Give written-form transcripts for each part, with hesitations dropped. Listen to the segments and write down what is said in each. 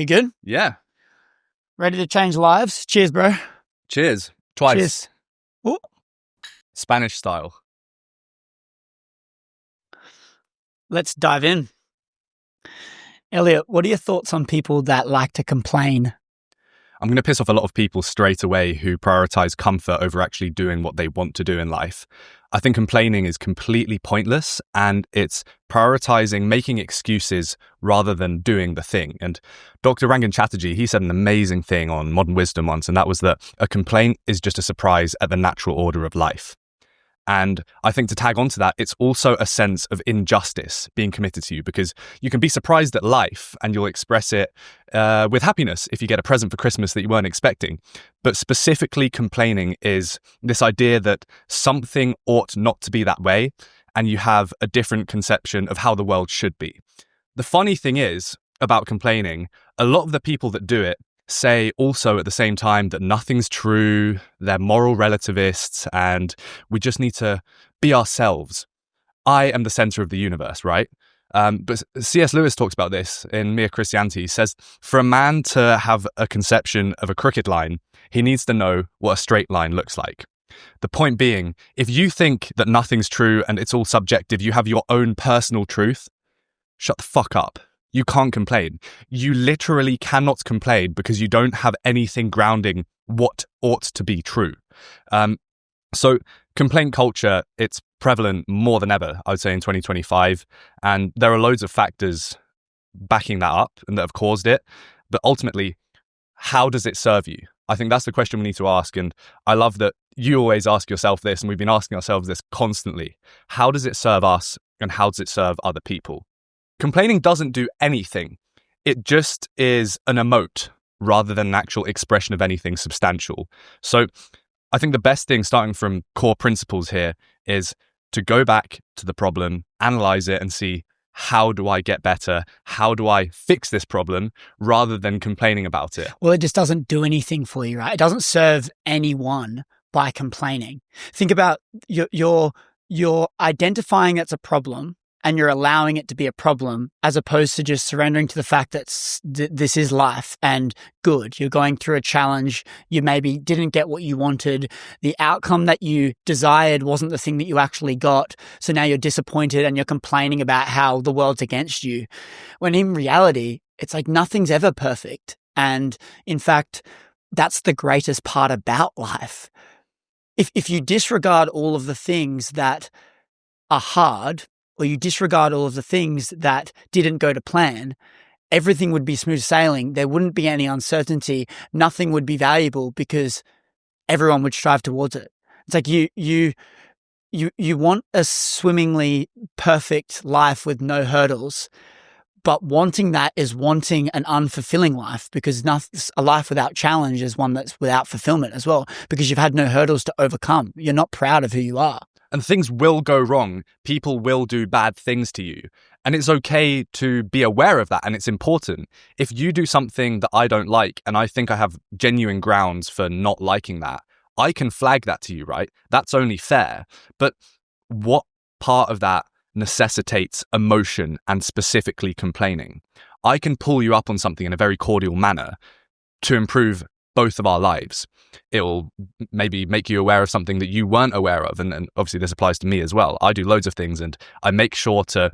You good? Yeah. Ready to change lives? Cheers, bro. Cheers. Twice. Cheers. Ooh. Spanish style. Let's dive in. Elliot, what are your thoughts on people that like to complain? I'm going to piss off a lot of people straight away who prioritize comfort over actually doing what they want to do in life. I think complaining is completely pointless, and it's prioritizing making excuses rather than doing the thing. And Dr. Rangan Chatterjee, he said an amazing thing on Modern Wisdom once, and that was that a complaint is just a surprise at the natural order of life. And I think to tag onto that, it's also a sense of injustice being committed to you, because you can be surprised at life and you'll express it with happiness if you get a present for Christmas that you weren't expecting. But specifically complaining is this idea that something ought not to be that way, and you have a different conception of how the world should be. The funny thing is about complaining, a lot of the people that do it say also at the same time that nothing's true, they're moral relativists, and we just need to be ourselves. I am the center of the universe, right? But C.S. Lewis talks about this in Mere Christianity. He says, for a man to have a conception of a crooked line, he needs to know what a straight line looks like. The point being, if you think that nothing's true and it's all subjective, you have your own personal truth, shut the fuck up. You can't complain. You literally cannot complain because you don't have anything grounding what ought to be true. So complaint culture, it's prevalent more than ever, I would say, in 2025. And there are loads of factors backing that up and that have caused it. But ultimately, how does it serve you? I think that's the question we need to ask. And I love that you always ask yourself this, and we've been asking ourselves this constantly. How does it serve us, and how does it serve other people? Complaining doesn't do anything. It just is an emote rather than an actual expression of anything substantial. So I think the best thing, starting from core principles here, is to go back to the problem, analyze it, and see, how do I get better? How do I fix this problem, rather than complaining about it? Well, it just doesn't do anything for you, right? It doesn't serve anyone by complaining. Think about you're identifying it's a problem, and you're allowing it to be a problem, as opposed to just surrendering to the fact that this is life and good. You're going through a challenge. You maybe didn't get what you wanted. The outcome that you desired wasn't the thing that you actually got. So now you're disappointed and you're complaining about how the world's against you. When in reality, it's like nothing's ever perfect. And in fact, that's the greatest part about life. If you disregard all of the things that are hard, or you disregard all of the things that didn't go to plan, everything would be smooth sailing. There wouldn't be any uncertainty. Nothing would be valuable because everyone would strive towards it. It's like you want a swimmingly perfect life with no hurdles, but wanting that is wanting an unfulfilling life, because a life without challenge is one that's without fulfillment as well, because you've had no hurdles to overcome. You're not proud of who you are. And things will go wrong. People will do bad things to you. And it's okay to be aware of that, and it's important. If you do something that I don't like, and I think I have genuine grounds for not liking that, I can flag that to you, right? That's only fair. But what part of that necessitates emotion and specifically complaining? I can pull you up on something in a very cordial manner to improve both of our lives. It'll maybe make you aware of something that you weren't aware of. And obviously this applies to me as well. I do loads of things, and I make sure to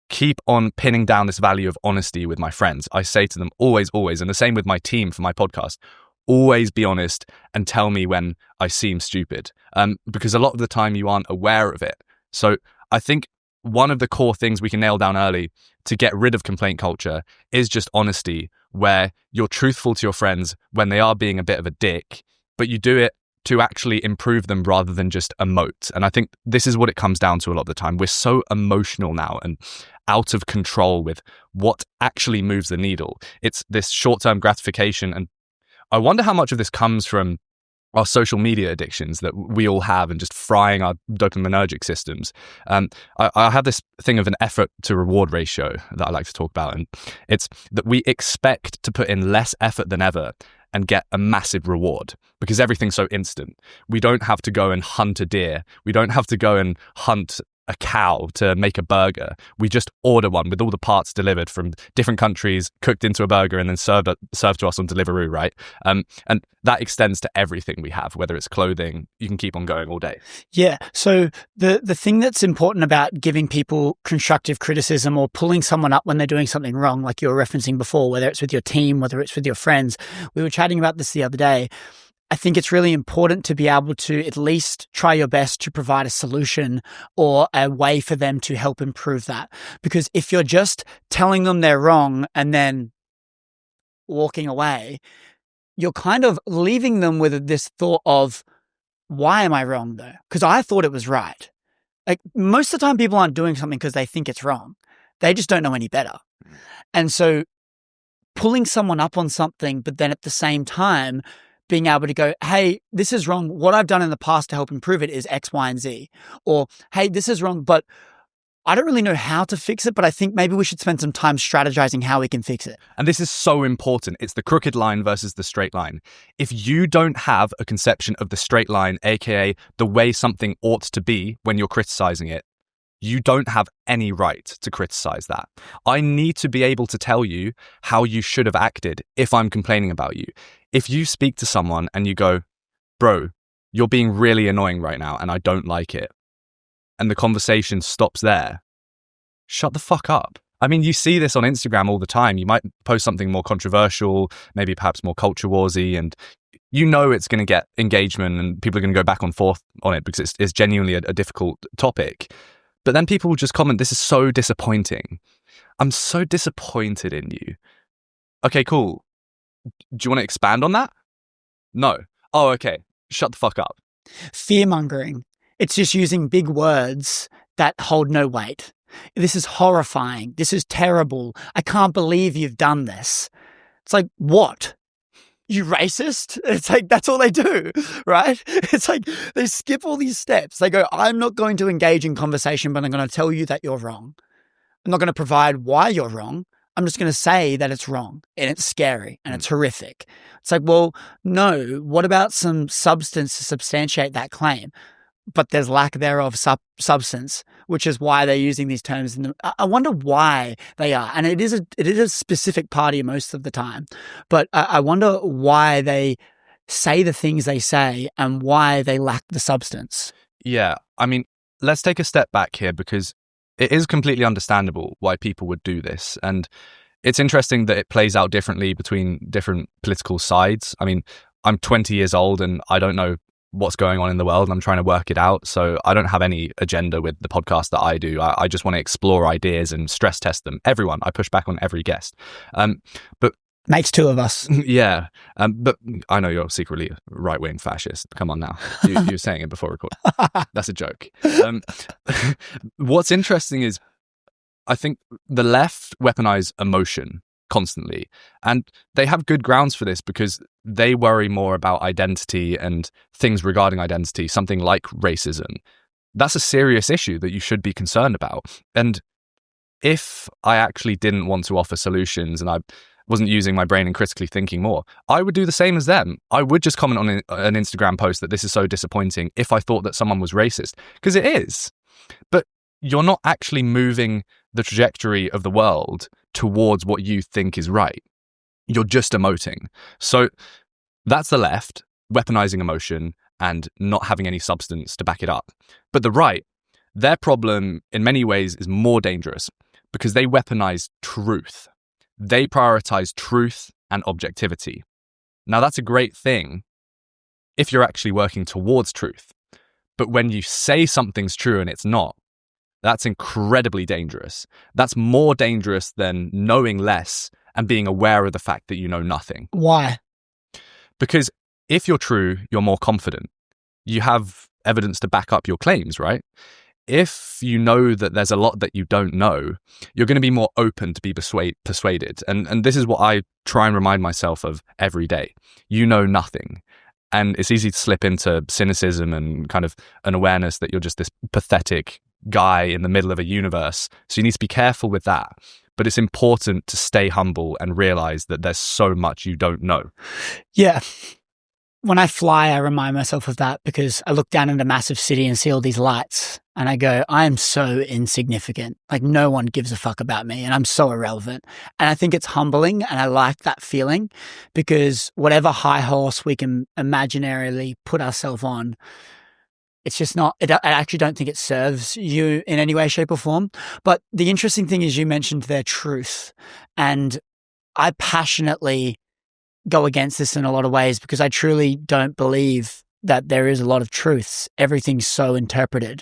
keep on pinning down this value of honesty with my friends. I say to them always, and the same with my team for my podcast, always be honest and tell me when I seem stupid. Because a lot of the time you aren't aware of it. So I think one of the core things we can nail down early to get rid of complaint culture is just honesty, where you're truthful to your friends when they are being a bit of a dick, but you do it to actually improve them rather than just emote. And I think this is what it comes down to a lot of the time. We're so emotional now and out of control with what actually moves the needle. It's this short-term gratification. And I wonder how much of this comes from our social media addictions that we all have and just frying our dopaminergic systems. I have this thing of an effort to reward ratio that I like to talk about. And it's that we expect to put in less effort than ever and get a massive reward because everything's so instant. We don't have to go and hunt a deer. We don't have to go and hunt a cow to make a burger. We just order one with all the parts delivered from different countries, cooked into a burger, and then served to us on Deliveroo, right? And that extends to everything we have, whether it's clothing. You can keep on going all day. Yeah. So the thing that's important about giving people constructive criticism or pulling someone up when they're doing something wrong, like you were referencing before, whether it's with your team, whether it's with your friends, we were chatting about this the other day. I think it's really important to be able to at least try your best to provide a solution or a way for them to help improve that. Because if you're just telling them they're wrong and then walking away, you're kind of leaving them with this thought of, why am I wrong though? Because I thought it was right. Like most of the time people aren't doing something because they think it's wrong. They just don't know any better. And so pulling someone up on something, but then at the same time, being able to go, hey, this is wrong. What I've done in the past to help improve it is X, Y, and Z. Or, hey, this is wrong, but I don't really know how to fix it, but I think maybe we should spend some time strategizing how we can fix it. And this is so important. It's the crooked line versus the straight line. If you don't have a conception of the straight line, aka the way something ought to be when you're criticizing it, you don't have any right to criticize that. I need to be able to tell you how you should have acted if I'm complaining about you. If you speak to someone and you go, bro, you're being really annoying right now and I don't like it, and the conversation stops there, shut the fuck up. I mean, you see this on Instagram all the time. You might post something more controversial, maybe perhaps more culture warsy, and you know it's going to get engagement and people are going to go back and forth on it because it's genuinely a difficult topic. But then people will just comment, this is so disappointing. I'm so disappointed in you. Okay, cool. Do you want to expand on that? No. Oh, okay. Shut the fuck up. Fear-mongering. It's just using big words that hold no weight. This is horrifying. This is terrible. I can't believe you've done this. It's like, what? You racist? It's like, that's all they do, right? It's like, they skip all these steps. They go, I'm not going to engage in conversation, but I'm going to tell you that you're wrong. I'm not going to provide why you're wrong. I'm just going to say that it's wrong and it's scary and it's horrific. It's like, well, no, what about some substance to substantiate that claim? But there's lack thereof substance, which is why they're using these terms. I wonder why they are. And it is a specific party most of the time. But I wonder why they say the things they say and why they lack the substance. Yeah. I mean, let's take a step back here because it is completely understandable why people would do this. And it's interesting that it plays out differently between different political sides. I mean, I'm 20 years old and I don't know what's going on in the world and I'm trying to work it out. So I don't have any agenda with the podcast that I do. I just want to explore ideas and stress test them. Everyone, I push back on every guest. But makes two of us. Yeah. But I know you're secretly a right-wing fascist. Come on now. You were saying it before recording. That's a joke. What's interesting is I think the left weaponize emotion constantly. And they have good grounds for this because they worry more about identity and things regarding identity, something like racism. That's a serious issue that you should be concerned about. And if I actually didn't want to offer solutions and I wasn't using my brain and critically thinking more, I would do the same as them. I would just comment on an Instagram post that this is so disappointing if I thought that someone was racist, because it is. But you're not actually moving the trajectory of the world towards what you think is right. You're just emoting. So that's the left, weaponizing emotion and not having any substance to back it up. But the right, their problem in many ways is more dangerous because they weaponize truth. They prioritize truth and objectivity. Now that's a great thing if you're actually working towards truth. But when you say something's true and it's not, that's incredibly dangerous. That's more dangerous than knowing less and being aware of the fact that you know nothing. Why? Because if you're true, you're more confident. You have evidence to back up your claims, right? If you know that there's a lot that you don't know, you're going to be more open to be persuaded. And this is what I try and remind myself of every day. You know nothing. And it's easy to slip into cynicism and kind of an awareness that you're just this pathetic guy in the middle of a universe. So you need to be careful with that. But it's important to stay humble and realize that there's so much you don't know. Yeah. When I fly, I remind myself of that because I look down at a massive city and see all these lights and I go, I am so insignificant. Like no one gives a fuck about me and I'm so irrelevant. And I think it's humbling and I like that feeling because whatever high horse we can imaginarily put ourselves on, it's just not, I actually don't think it serves you in any way, shape or form. But the interesting thing is you mentioned their truth. And I passionately go against this in a lot of ways because I truly don't believe that there is a lot of truths. Everything's so interpreted.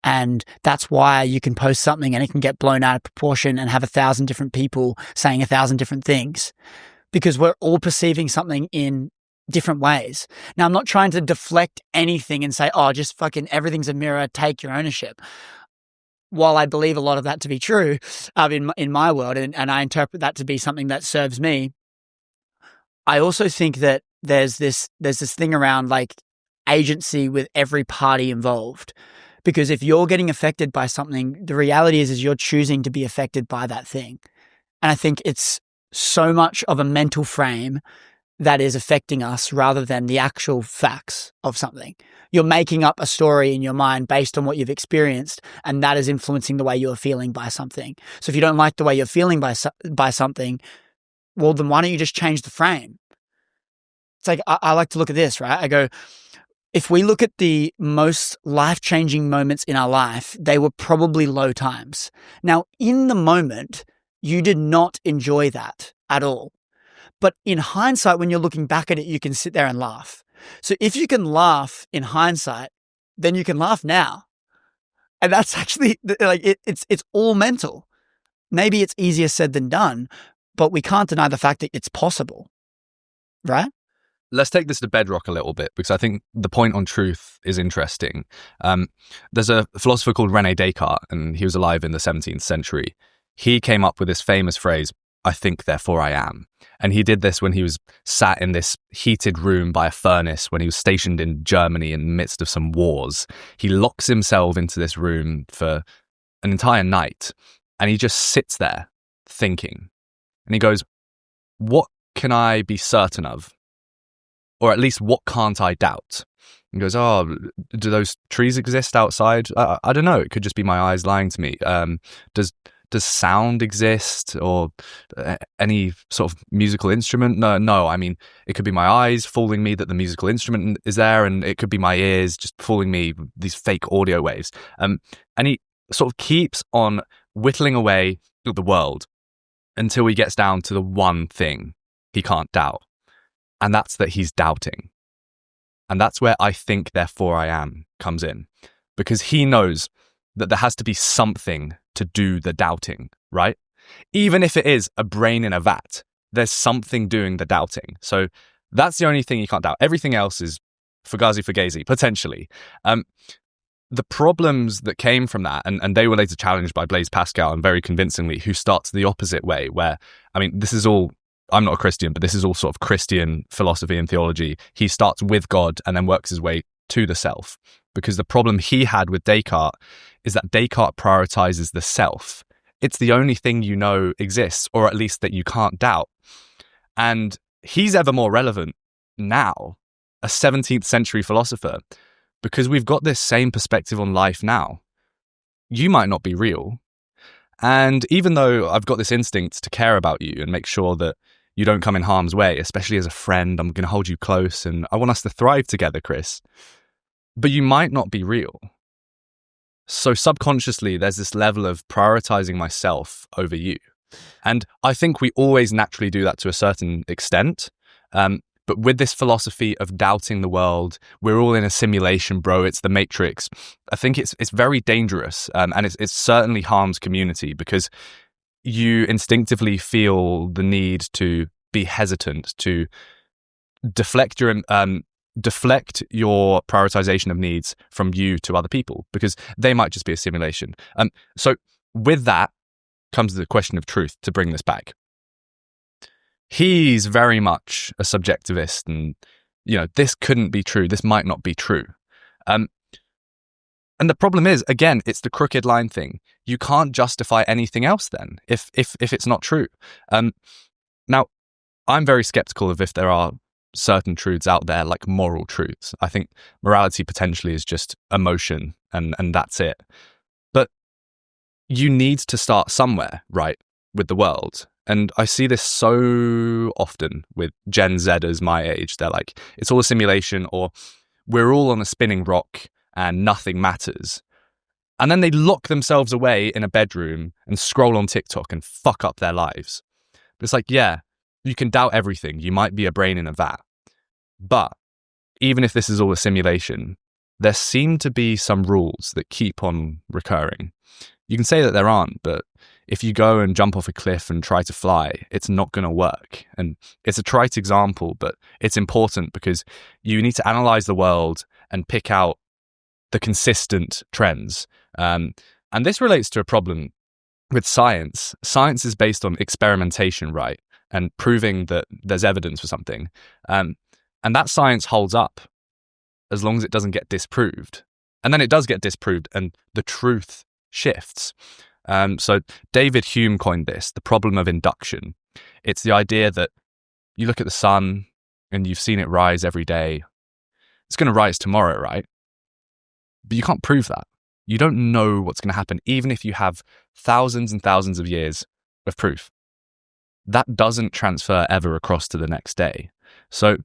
And that's why you can post something and it can get blown out of proportion and have 1,000 different people saying 1,000 different things because we're all perceiving something in different ways. Now, I'm not trying to deflect anything and say, oh, just fucking everything's a mirror, take your ownership. While I believe a lot of that to be true in my world, and I interpret that to be something that serves me, I also think that there's this thing around like agency with every party involved. Because if you're getting affected by something, the reality is you're choosing to be affected by that thing. And I think it's so much of a mental frame that is affecting us rather than the actual facts of something. You're making up a story in your mind based on what you've experienced, and that is influencing the way you're feeling by something. So if you don't like the way you're feeling by something, well, then why don't you just change the frame? It's like, I like to look at this, right? I go, if we look at the most life-changing moments in our life, they were probably low times. Now, in the moment, you did not enjoy that at all. But in hindsight, when you're looking back at it, you can sit there and laugh. So if you can laugh in hindsight, then you can laugh now. And that's actually like it's all mental. Maybe it's easier said than done, but we can't deny the fact that it's possible, right? Let's take this to bedrock a little bit because I think the point on truth is interesting. There's a philosopher called René Descartes, and he was alive in the 17th century. He came up with this famous phrase, I think, therefore I am. And he did this when he was sat in this heated room by a furnace when he was stationed in Germany in the midst of some wars. He locks himself into this room for an entire night and he just sits there thinking. And he goes, what can I be certain of? Or at least what can't I doubt? He goes, oh, do those trees exist outside? I don't know. It could just be my eyes lying to me. Does sound exist or any sort of musical instrument? No. I mean, it could be my eyes fooling me that the musical instrument is there, and it could be my ears just fooling me, these fake audio waves. And he sort of keeps on whittling away at the world until he gets down to the one thing he can't doubt. And that's that he's doubting. And that's where I think, therefore I am comes in. Because he knows that there has to be something to do the doubting, right? Even if it is a brain in a vat, there's something doing the doubting. So that's the only thing you can't doubt. Everything else is fugazi, potentially. The problems that came from that, and they were later challenged by Blaise Pascal, and very convincingly, who starts the opposite way, where, I mean, this is all, I'm not a Christian, but this is all sort of Christian philosophy and theology. He starts with God and then works his way to the self. Because the problem he had with Descartes is that Descartes prioritizes the self. It's the only thing you know exists, or at least that you can't doubt. And he's ever more relevant now, a 17th century philosopher, because we've got this same perspective on life now. You might not be real. And even though I've got this instinct to care about you and make sure that you don't come in harm's way, especially as a friend, I'm going to hold you close and I want us to thrive together, Chris. But you might not be real. So subconsciously, there's this level of prioritizing myself over you. And I think we always naturally do that to a certain extent. But with this philosophy of doubting the world, we're all in a simulation, bro. It's the Matrix. I think it's very dangerous. And it certainly harms community because you instinctively feel the need to be hesitant, to deflect your prioritization of needs from you to other people because they might just be a simulation. So with that comes the question of truth, to bring this back. He's very much a subjectivist and, this couldn't be true. This might not be true. And the problem is, again, it's the crooked line thing. You can't justify anything else then if it's not true. Now, I'm very skeptical of if there are certain truths out there, like moral truths. I think morality potentially is just emotion and that's it. But you need to start somewhere, right, with the world. And I see this so often with Gen Zers my age. They're like, it's all a simulation, or we're all on a spinning rock and nothing matters. And then they lock themselves away in a bedroom and scroll on TikTok and fuck up their lives. But it's like, yeah, you can doubt everything. You might be a brain in a vat. But even if this is all a simulation, there seem to be some rules that keep on recurring. You can say that there aren't, but if you go and jump off a cliff and try to fly, it's not going to work. And it's a trite example, but it's important because you need to analyze the world and pick out the consistent trends. And this relates to a problem with science. Science is based on experimentation, right? And proving that there's evidence for something. And that science holds up as long as it doesn't get disproved. And then it does get disproved and the truth shifts. So David Hume coined this, the problem of induction. It's the idea that you look at the sun and you've seen it rise every day. It's going to rise tomorrow, right? But you can't prove that. You don't know what's going to happen, even if you have thousands and thousands of years of proof. That doesn't transfer ever across to the next day. So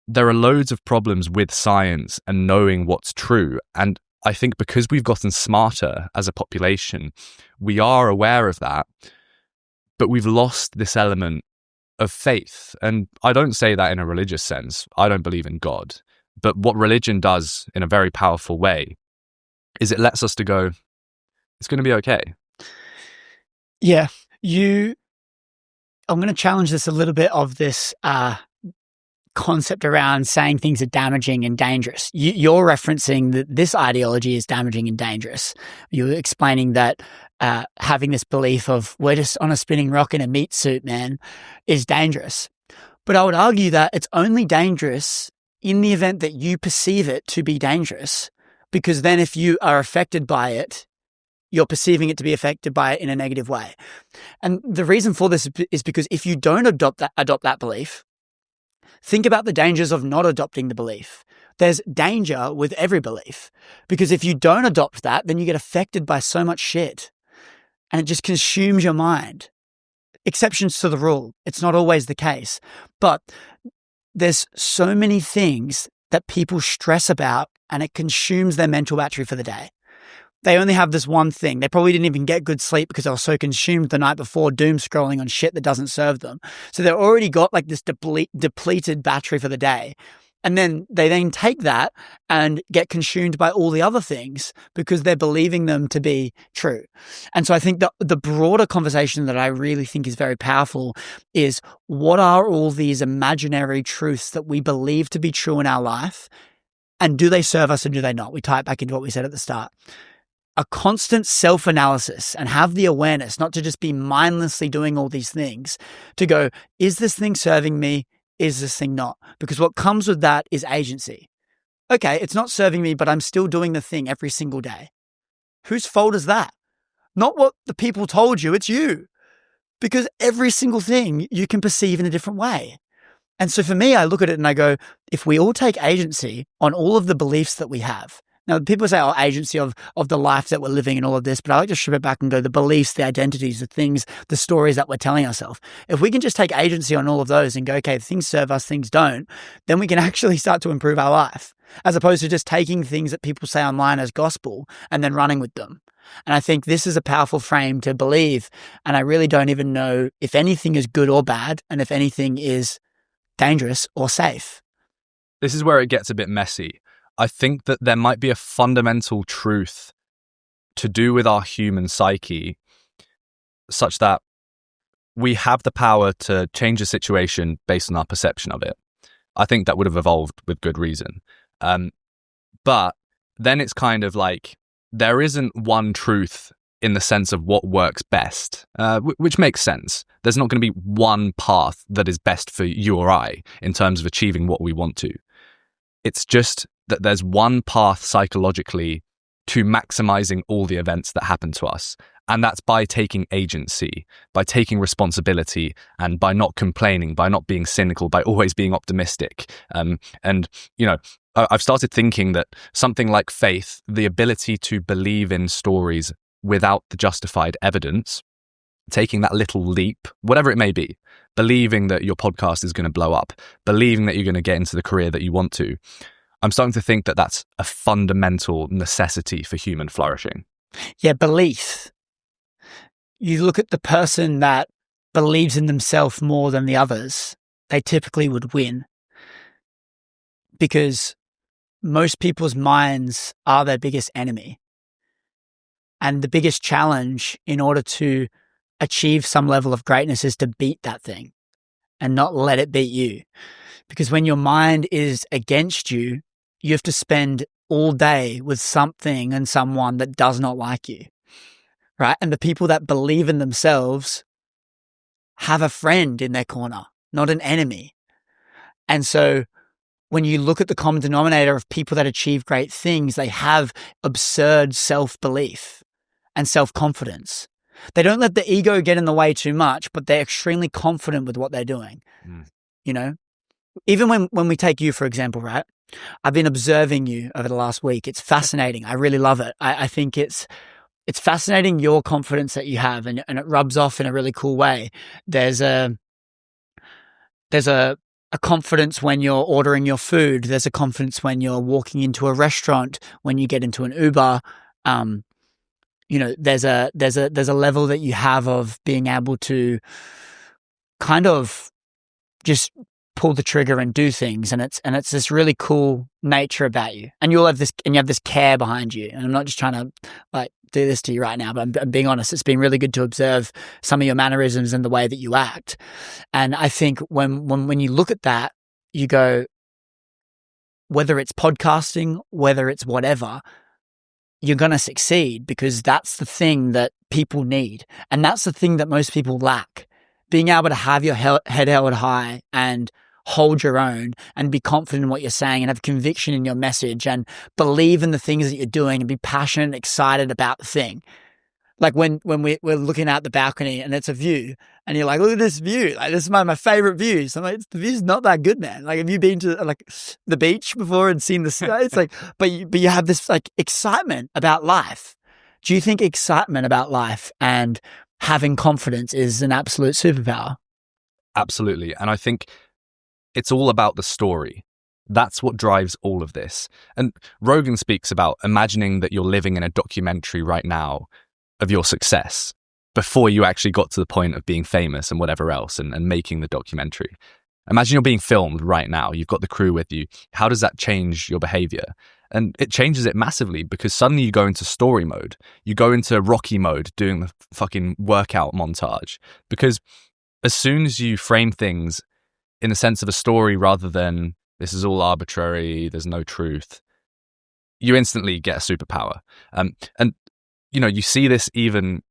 there are loads of problems with science and knowing what's true. And I think because we've gotten smarter as a population, we are aware of that, but we've lost this element of faith. And I don't say that in a religious sense. I don't believe in God. But what religion does in a very powerful way is it lets us to go, it's going to be okay. Yeah. I'm going to challenge this a little bit of this concept around saying things are damaging and dangerous. You're referencing that this ideology is damaging and dangerous. You're explaining that having this belief of we're just on a spinning rock in a meat suit, man, is dangerous. But I would argue that it's only dangerous in the event that you perceive it to be dangerous, because then if you are affected by it, you're perceiving it to be affected by it in a negative way. And the reason for this is because if you don't adopt that belief, think about the dangers of not adopting the belief. There's danger with every belief, because if you don't adopt that, then you get affected by so much shit and it just consumes your mind. Exceptions to the rule. It's not always the case, but there's so many things that people stress about and it consumes their mental battery for the day. They only have this one thing. They probably didn't even get good sleep because they were so consumed the night before doom scrolling on shit that doesn't serve them. So they've already got like this depleted battery for the day. And then they take that and get consumed by all the other things because they're believing them to be true. And so I think the broader conversation that I really think is very powerful is, what are all these imaginary truths that we believe to be true in our life? And do they serve us or do they not? We tie it back into what we said at the start. A constant self-analysis and have the awareness not to just be mindlessly doing all these things, to go, is this thing serving me? Is this thing not? Because what comes with that is agency. Okay, it's not serving me, but I'm still doing the thing every single day. Whose fault is that? Not what the people told you, it's you. Because every single thing you can perceive in a different way. And so for me, I look at it and I go, if we all take agency on all of the beliefs that we have. Now, people say, oh, agency of the life that we're living and all of this, but I like to strip it back and go, the beliefs, the identities, the things, the stories that we're telling ourselves. If we can just take agency on all of those and go, okay, things serve us, things don't, then we can actually start to improve our life, as opposed to just taking things that people say online as gospel and then running with them. And I think this is a powerful frame to believe. And I really don't even know if anything is good or bad, and if anything is dangerous or safe. This is where it gets a bit messy. I think that there might be a fundamental truth to do with our human psyche, such that we have the power to change a situation based on our perception of it. I think that would have evolved with good reason. But then it's kind of like, there isn't one truth in the sense of what works best, which makes sense. There's not going to be one path that is best for you or I in terms of achieving what we want to. It's just that there's one path psychologically to maximizing all the events that happen to us. And that's by taking agency, by taking responsibility, and by not complaining, by not being cynical, by always being optimistic. And, you know, I've started thinking that something like faith, the ability to believe in stories without the justified evidence, taking that little leap, whatever it may be, believing that your podcast is going to blow up, believing that you're going to get into the career that you want to. I'm starting to think that that's a fundamental necessity for human flourishing. Yeah, belief. You look at the person that believes in themselves more than the others, they typically would win, because most people's minds are their biggest enemy. And the biggest challenge in order to achieve some level of greatness is to beat that thing and not let it beat you. Because when your mind is against you, you have to spend all day with something and someone that does not like you, right? And the people that believe in themselves have a friend in their corner, not an enemy. And so when you look at the common denominator of people that achieve great things, they have absurd self-belief and self-confidence. They don't let the ego get in the way too much, but they're extremely confident with what they're doing. You know, even when we take you, for example, right? I've been observing you over the last week. It's fascinating. I really love it. I think it's fascinating, your confidence that you have, and it rubs off in a really cool way. There's a confidence when you're ordering your food. There's a confidence when you're walking into a restaurant, when you get into an Uber. You know, there's a level that you have of being able to kind of just pull the trigger and do things, and it's this really cool nature about you. And you have this care behind you. And I'm not just trying to like do this to you right now, but I'm being honest. It's been really good to observe some of your mannerisms and the way that you act. And I think when you look at that, you go, whether it's podcasting, whether it's whatever, you're going to succeed, because that's the thing that people need. And that's the thing that most people lack. Being able to have your head held high and hold your own and be confident in what you're saying and have conviction in your message and believe in the things that you're doing and be passionate and excited about the thing. Like when we're looking out the balcony and it's a view and you're like, look at this view. Like, this is my favorite view. So I'm like, the view's not that good, man. Like, have you been to like the beach before and seen the sky? It's like, but you have this like excitement about life. Do you think excitement about life and having confidence is an absolute superpower? Absolutely. And I think it's all about the story. That's what drives all of this. And Rogan speaks about imagining that you're living in a documentary right now of your success before you actually got to the point of being famous and whatever else and making the documentary. Imagine you're being filmed right now. You've got the crew with you. How does that change your behavior? And it changes it massively, because suddenly you go into story mode. You go into Rocky mode doing the fucking workout montage. Because as soon as you frame things in the sense of a story rather than this is all arbitrary, there's no truth, you instantly get a superpower. And you know, you see this even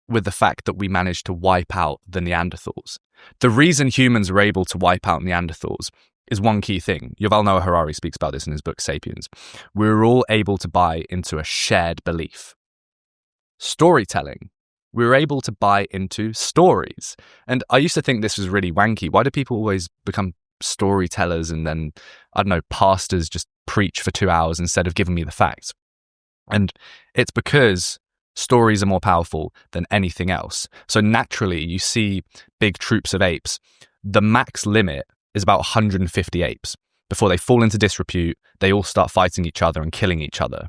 with the fact that we managed to wipe out the Neanderthals. The reason humans were able to wipe out Neanderthals is one key thing. Yuval Noah Harari speaks about this in his book, Sapiens. We were all able to buy into a shared belief. Storytelling. We were able to buy into stories. And I used to think this was really wanky. Why do people always become storytellers and then, I don't know, pastors just preach for 2 hours instead of giving me the facts? And it's because stories are more powerful than anything else. So naturally, you see big troops of apes. The max limit is about 150 apes. Before they fall into disrepute, they all start fighting each other and killing each other.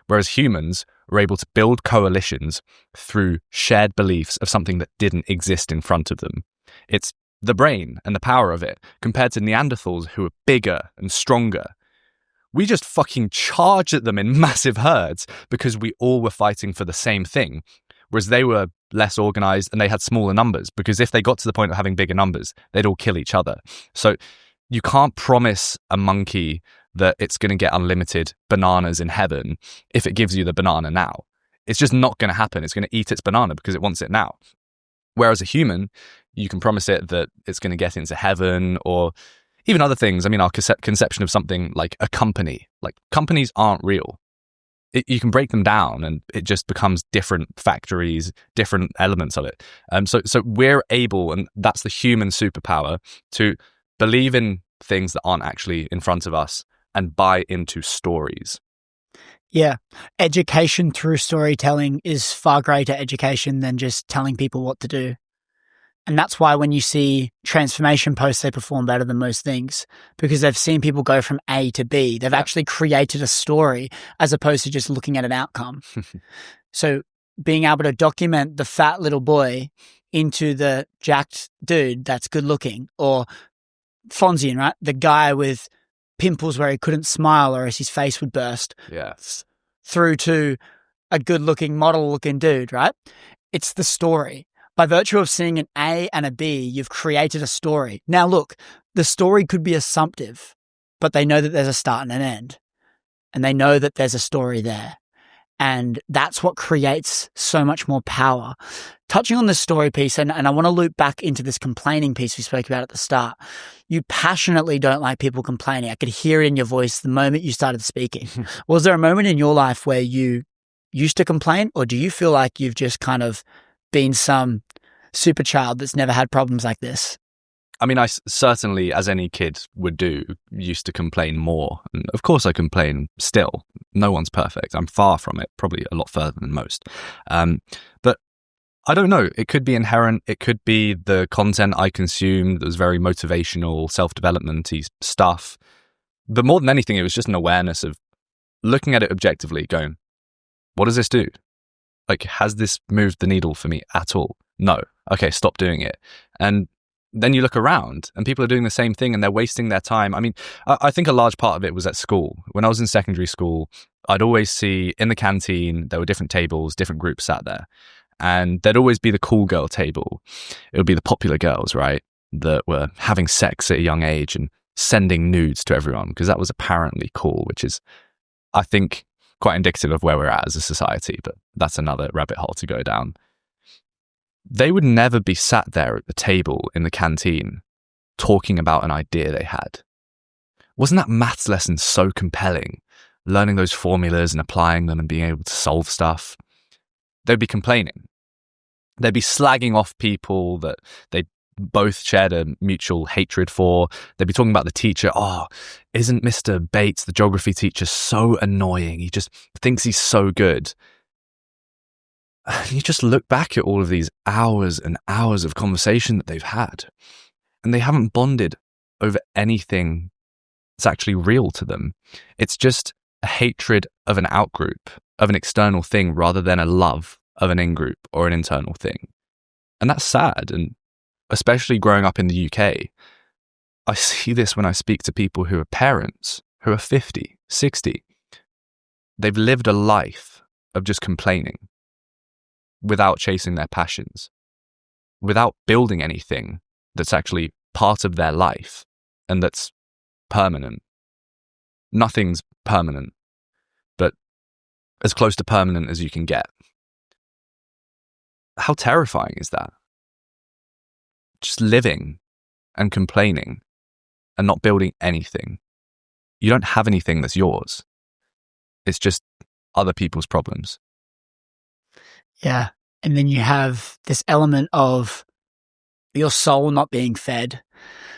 Whereas humans were able to build coalitions through shared beliefs of something that didn't exist in front of them. It's the brain and the power of it, compared to Neanderthals who were bigger and stronger. We just fucking charged at them in massive herds because we all were fighting for the same thing, whereas they were less organized and they had smaller numbers, because if they got to the point of having bigger numbers, they'd all kill each other. So you can't promise a monkey that it's going to get unlimited bananas in heaven if it gives you the banana now. It's just not going to happen. It's going to eat its banana because it wants it now. Whereas a human, you can promise it that it's going to get into heaven, or even other things. I mean, our conception of something like a company, like companies aren't real. you can break them down and it just becomes different factories, different elements of it. So we're able, and that's the human superpower, to believe in things that aren't actually in front of us and buy into stories. Yeah. Education through storytelling is far greater education than just telling people what to do. And that's why when you see transformation posts, they perform better than most things, because they've seen people go from A to B. They've actually created a story as opposed to just looking at an outcome. So being able to document the fat little boy into the jacked dude that's good looking, or Fonzie, right? The guy with pimples where he couldn't smile or else his face would burst. Yeah. Through to a good looking model looking dude, right? It's the story. By virtue of seeing an A and a B, you've created a story. Now look, the story could be assumptive, but they know that there's a start and an end. And they know that there's a story there. And that's what creates so much more power. Touching on the story piece, and I want to loop back into this complaining piece we spoke about at the start. You passionately don't like people complaining. I could hear it in your voice the moment you started speaking. Was there a moment in your life where you used to complain, or do you feel like you've just kind of been some super child that's never had problems like this? I mean, I certainly, as any kid would do, used to complain more. And of course I complain still. No one's perfect. I'm far from it, probably a lot further than most. But I don't know. It could be inherent. It could be the content I consumed that was very motivational, self-development-y stuff. But more than anything, it was just an awareness of looking at it objectively, going, what does this do? Like, has this moved the needle for me at all? No. Okay, stop doing it. And then you look around and people are doing the same thing and they're wasting their time. I mean, I think a large part of it was at school. When I was in secondary school, I'd always see in the canteen, there were different tables, different groups sat there. And there'd always be the cool girl table. It would be the popular girls, right? That were having sex at a young age and sending nudes to everyone because that was apparently cool, which is, I think, quite indicative of where we're at as a society. But that's another rabbit hole to go down. They would never be sat there at the table in the canteen talking about an idea they had. Wasn't that maths lesson so compelling? Learning those formulas and applying them and being able to solve stuff. They'd be complaining. They'd be slagging off people that they both shared a mutual hatred for. They'd be talking about the teacher. Oh, isn't Mr. Bates, the geography teacher, so annoying? He just thinks he's so good. And you just look back at all of these hours and hours of conversation that they've had, and they haven't bonded over anything that's actually real to them. It's just a hatred of an outgroup, of an external thing, rather than a love of an in-group or an internal thing. And that's sad. And especially growing up in the UK, I see this when I speak to people who are parents, who are 50, 60. They've lived a life of just complaining, without chasing their passions, without building anything that's actually part of their life and that's permanent. Nothing's permanent, but as close to permanent as you can get. How terrifying is that? Just living and complaining and not building anything. You don't have anything that's yours. It's just other people's problems. Yeah. And then you have this element of your soul not being fed.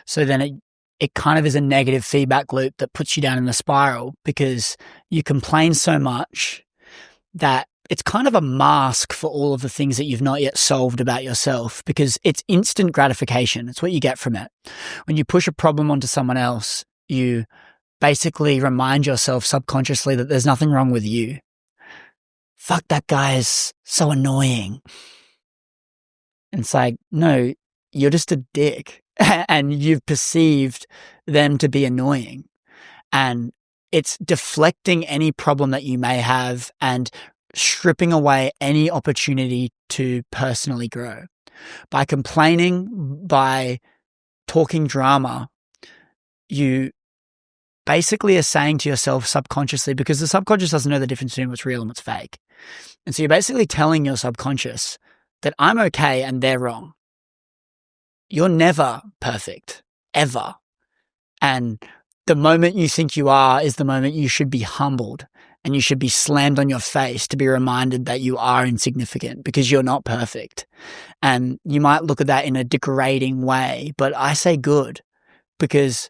So then it kind of is a negative feedback loop that puts you down in the spiral, because you complain so much that it's kind of a mask for all of the things that you've not yet solved about yourself, because it's instant gratification. It's what you get from it. When you push a problem onto someone else, you basically remind yourself subconsciously that there's nothing wrong with you. Fuck, that guy is so annoying. And it's like, no, you're just a dick and you've perceived them to be annoying. And it's deflecting any problem that you may have and stripping away any opportunity to personally grow. By complaining, by talking drama, you basically are saying to yourself subconsciously, because the subconscious doesn't know the difference between what's real and what's fake. And so you're basically telling your subconscious that I'm okay and they're wrong. You're never perfect, ever. And the moment you think you are is the moment you should be humbled and you should be slammed on your face to be reminded that you are insignificant because you're not perfect. And you might look at that in a degrading way, but I say good because,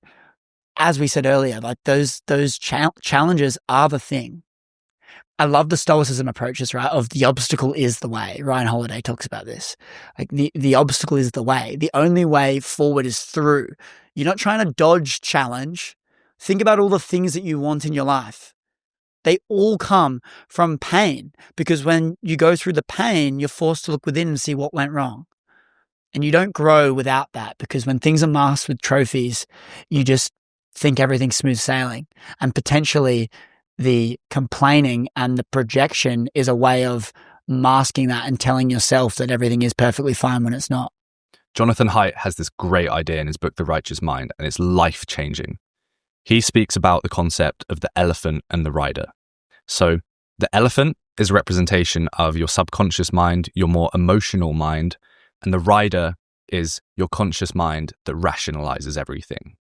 as we said earlier, like those challenges are the thing. I love the Stoicism approaches, right? Of the obstacle is the way. Ryan Holiday talks about this. Like the obstacle is the way. The only way forward is through. You're not trying to dodge challenge. Think about all the things that you want in your life. They all come from pain, because when you go through the pain, you're forced to look within and see what went wrong. And you don't grow without that, because when things are masked with trophies, you just think everything's smooth sailing, and potentially the complaining and the projection is a way of masking that and telling yourself that everything is perfectly fine when it's not. Jonathan Haidt has this great idea in his book, The Righteous Mind, and it's life-changing. He speaks about the concept of the elephant and the rider. So the elephant is a representation of your subconscious mind, your more emotional mind, and the rider is your conscious mind that rationalizes everything.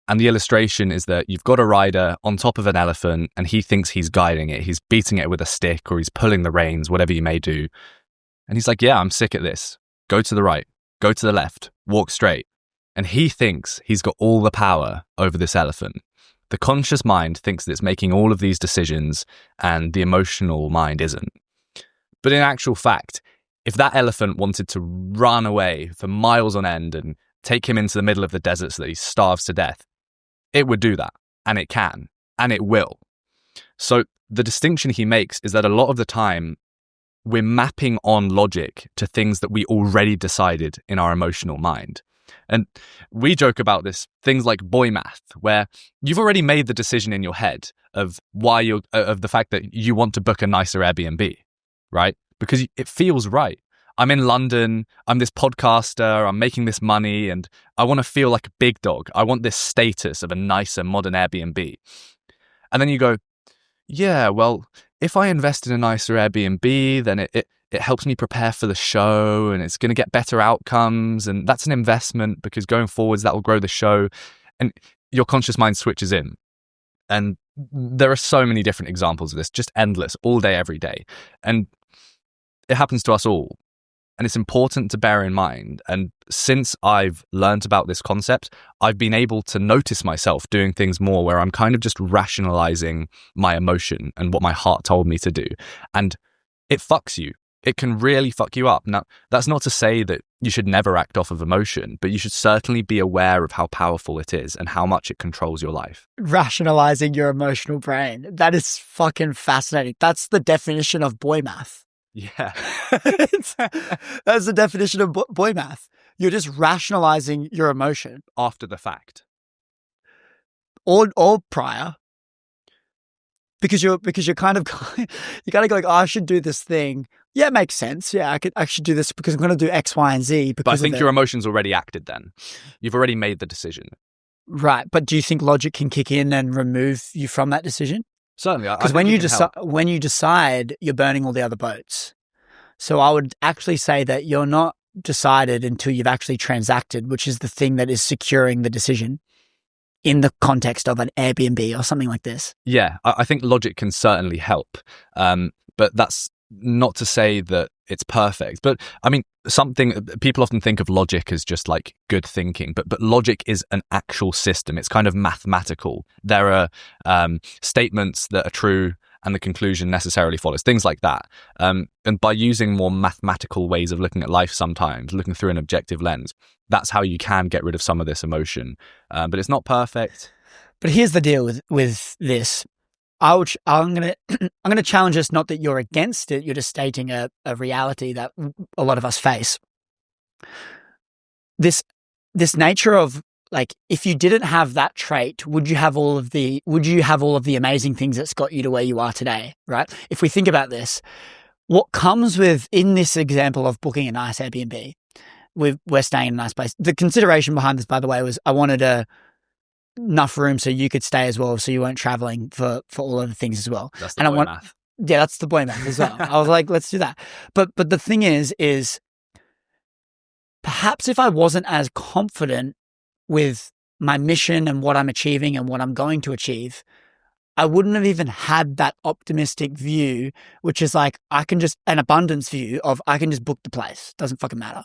And the illustration is that you've got a rider on top of an elephant and he thinks he's guiding it. He's beating it with a stick or he's pulling the reins, whatever you may do. And he's like, yeah, I'm sick at this. Go to the right, go to the left, walk straight. And he thinks he's got all the power over this elephant. The conscious mind thinks that it's making all of these decisions and the emotional mind isn't. But in actual fact, if that elephant wanted to run away for miles on end and take him into the middle of the desert so that he starves to death, it would do that, and it can, and it will. So the distinction he makes is that a lot of the time we're mapping on logic to things that we already decided in our emotional mind. And we joke about this, things like boy math, where you've already made the decision in your head of of the fact that you want to book a nicer Airbnb, right? Because it feels right. I'm in London, I'm this podcaster, I'm making this money, and I want to feel like a big dog. I want this status of a nicer, modern Airbnb. And then you go, yeah, well, if I invest in a nicer Airbnb, then it helps me prepare for the show and it's going to get better outcomes. And that's an investment because going forwards, that will grow the show. And your conscious mind switches in. And there are so many different examples of this, just endless, all day, every day. And it happens to us all. And it's important to bear in mind. And since I've learned about this concept, I've been able to notice myself doing things more where I'm kind of just rationalizing my emotion and what my heart told me to do. And it fucks you. It can really fuck you up. Now, that's not to say that you should never act off of emotion, but you should certainly be aware of how powerful it is and how much it controls your life. Rationalizing your emotional brain. That is fucking fascinating. That's the definition of boy math. Yeah. That's the definition of boy math. You're just rationalizing your emotion. After the fact. Or prior. Because you're kind of, you gotta go like, oh, I should do this thing. Yeah, it makes sense. Yeah, I should do this because I'm going to do X, Y, and Z. But I think your emotions already acted then. You've already made the decision. Right. But do you think logic can kick in and remove you from that decision? Certainly. Because when you decide, you're burning all the other boats. So I would actually say that you're not decided until you've actually transacted, which is the thing that is securing the decision in the context of an Airbnb or something like this. Yeah, I think logic can certainly help. But that's not to say that it's perfect. But I mean, people often think of logic as just like good thinking, but logic is an actual system. It's kind of mathematical. There are statements that are true and the conclusion necessarily follows, things like that. And by using more mathematical ways of looking at life sometimes, looking through an objective lens, that's how you can get rid of some of this emotion. But it's not perfect. But here's the deal with this. I'm gonna challenge us, not that you're against it, you're just stating a reality that a lot of us face. This nature of, like, if you didn't have that trait, would you have all of the amazing things that's got you to where you are today, right? If we think about this, what comes with, in this example of booking a nice Airbnb, we're staying in a nice place. The consideration behind this, by the way, was I wanted enough room so you could stay as well, so you weren't traveling for all of the things as well. That's the boy math. Yeah, that's the boy math as well. I was like, let's do that. But the thing is perhaps if I wasn't as confident with my mission and what I'm achieving and what I'm going to achieve, I wouldn't have even had that optimistic view, which is like, an abundance view of I can just book the place. Doesn't fucking matter.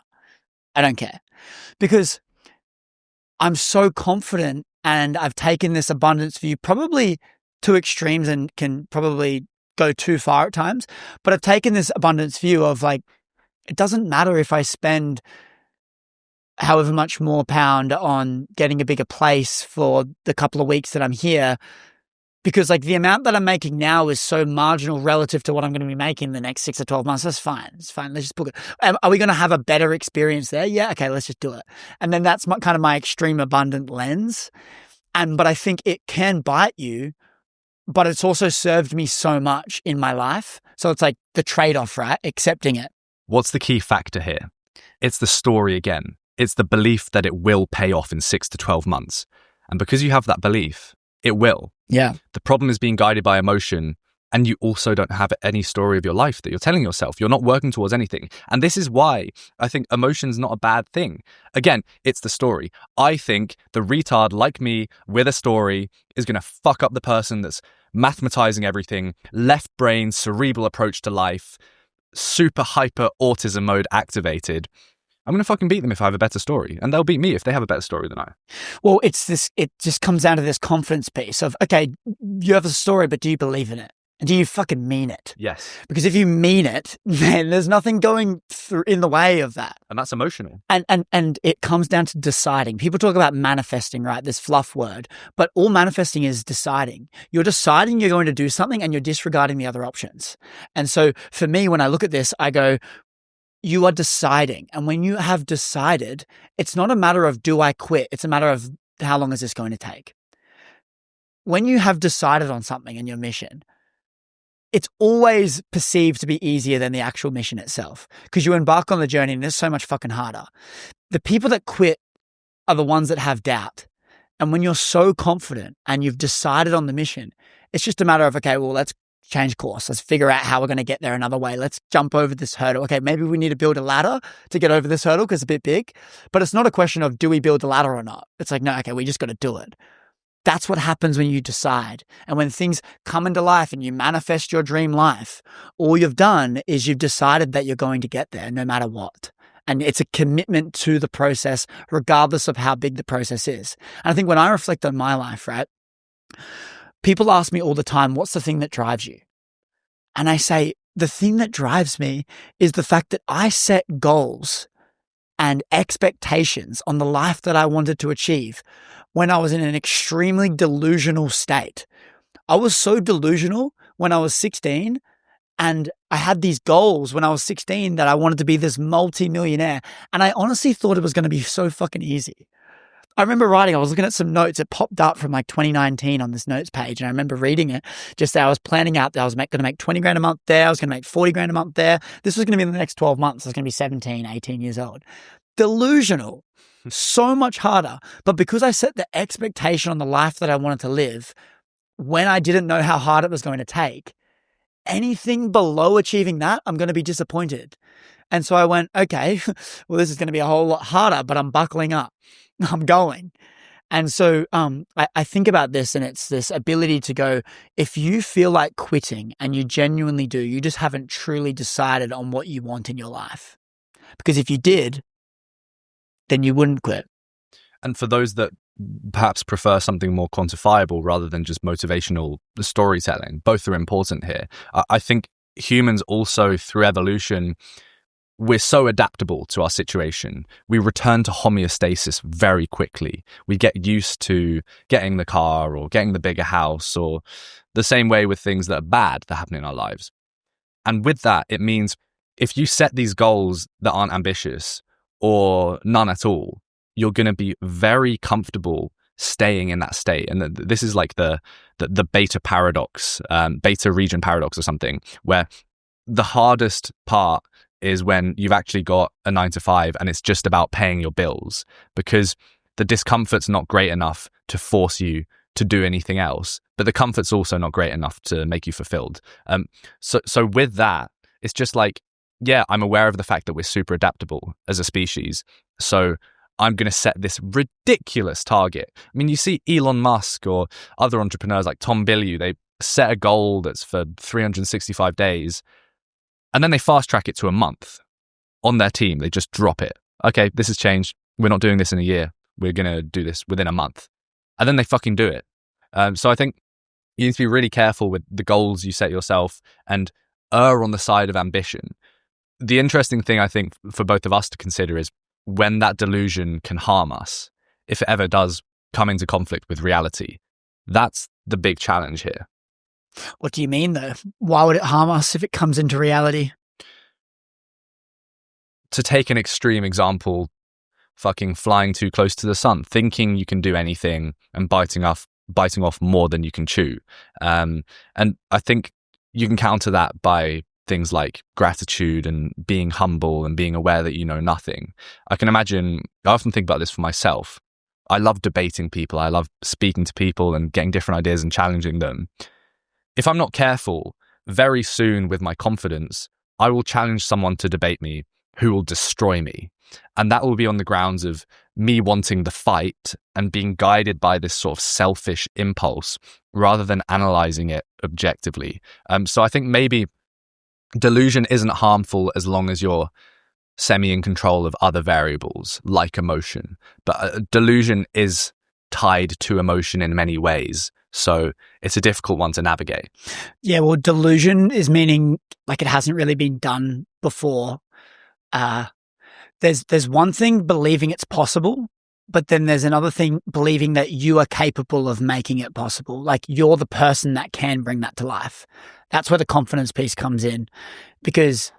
I don't care. Because I'm so confident, and I've taken this abundance view probably to extremes and can probably go too far at times. But I've taken this abundance view of like, it doesn't matter if I spend however much more pound on getting a bigger place for the couple of weeks that I'm here, because like the amount that I'm making now is so marginal relative to what I'm going to be making in the next 6 or 12 months. That's fine. It's fine. Let's just book it. Are we going to have a better experience there? Yeah. Okay. Let's just do it. And then that's kind of my extreme abundant lens. But I think it can bite you, but it's also served me so much in my life. So it's like the trade-off, right? Accepting it. What's the key factor here? It's the story again. It's the belief that it will pay off in 6 to 12 months. And because you have that belief, it will. Yeah. The problem is being guided by emotion, and you also don't have any story of your life that you're telling yourself. You're not working towards anything. And this is why I think emotion's not a bad thing. Again, it's the story. I think the retard like me with a story is going to fuck up the person that's mathematizing everything, left brain, cerebral approach to life, super hyper autism mode activated. I'm going to fucking beat them if I have a better story. And they'll beat me if they have a better story than I. Well, it just comes down to this confidence piece of, okay, you have a story, but do you believe in it? And do you fucking mean it? Yes. Because if you mean it, then there's nothing going through in the way of that. And that's emotional. And it comes down to deciding. People talk about manifesting, right? This fluff word. But all manifesting is deciding. You're deciding you're going to do something and you're disregarding the other options. And so for me, when I look at this, I go, you are deciding. And when you have decided, it's not a matter of do I quit? It's a matter of how long is this going to take? When you have decided on something and your mission, it's always perceived to be easier than the actual mission itself, because you embark on the journey and it's so much fucking harder. The people that quit are the ones that have doubt. And when you're so confident and you've decided on the mission, it's just a matter of, okay, well, let's change course. Let's figure out how we're going to get there another way. Let's jump over this hurdle. Okay, maybe we need to build a ladder to get over this hurdle because it's a bit big. But it's not a question of do we build a ladder or not. It's like, no, okay, we just got to do it. That's what happens when you decide. And when things come into life and you manifest your dream life, all you've done is you've decided that you're going to get there no matter what. And it's a commitment to the process, regardless of how big the process is. And I think when I reflect on my life, right, people ask me all the time, what's the thing that drives you? And I say, the thing that drives me is the fact that I set goals and expectations on the life that I wanted to achieve when I was in an extremely delusional state. I was so delusional when I was 16, and I had these goals when I was 16 that I wanted to be this multi-millionaire. And I honestly thought it was going to be so fucking easy. I remember I was looking at some notes. It popped up from like 2019 on this notes page. And I remember reading it. Just that I was planning out that I was going to make 20 grand a month there. I was going to make 40 grand a month there. This was going to be in the next 12 months. I was going to be 17, 18 years old. Delusional. So much harder. But because I set the expectation on the life that I wanted to live, when I didn't know how hard it was going to take, anything below achieving that, I'm going to be disappointed. And so I went, okay, well, this is going to be a whole lot harder, but I'm buckling up. I'm going. And so I think about this, and it's this ability to go, if you feel like quitting, and you genuinely do, you just haven't truly decided on what you want in your life. Because if you did, then you wouldn't quit. And for those that perhaps prefer something more quantifiable rather than just motivational storytelling, both are important here. I think humans also, through evolution, we're so adaptable to our situation. We return to homeostasis very quickly. We get used to getting the car or getting the bigger house, or the same way with things that are bad that happen in our lives. And with that, it means if you set these goals that aren't ambitious or none at all, you're going to be very comfortable staying in that state. And this is like the beta paradox, beta region paradox or something, where the hardest part is when you've actually got a 9 to 5 and it's just about paying your bills, because the discomfort's not great enough to force you to do anything else, but the comfort's also not great enough to make you fulfilled. So with that, it's just like, yeah, I'm aware of the fact that we're super adaptable as a species. So I'm going to set this ridiculous target. I mean, you see Elon Musk or other entrepreneurs like Tom Bilyeu, they set a goal that's for 365 days, and then they fast track it to a month on their team. They just drop it. Okay, this has changed. We're not doing this in a year. We're going to do this within a month. And then they fucking do it. So I think you need to be really careful with the goals you set yourself and err on the side of ambition. The interesting thing I think for both of us to consider is when that delusion can harm us, if it ever does come into conflict with reality. That's the big challenge here. What do you mean though? Why would it harm us if it comes into reality? To take an extreme example, fucking flying too close to the sun, thinking you can do anything and biting off more than you can chew. And I think you can counter that by things like gratitude and being humble and being aware that you know nothing. I often think about this for myself. I love debating people. I love speaking to people and getting different ideas and challenging them. If I'm not careful, very soon with my confidence, I will challenge someone to debate me who will destroy me. And that will be on the grounds of me wanting the fight and being guided by this sort of selfish impulse rather than analyzing it objectively. So I think maybe delusion isn't harmful as long as you're semi in control of other variables like emotion. But delusion is tied to emotion in many ways. So it's a difficult one to navigate. Yeah, well, delusion is meaning like it hasn't really been done before. There's one thing believing it's possible, but then there's another thing believing that you are capable of making it possible. Like you're the person that can bring that to life. That's where the confidence piece comes in, because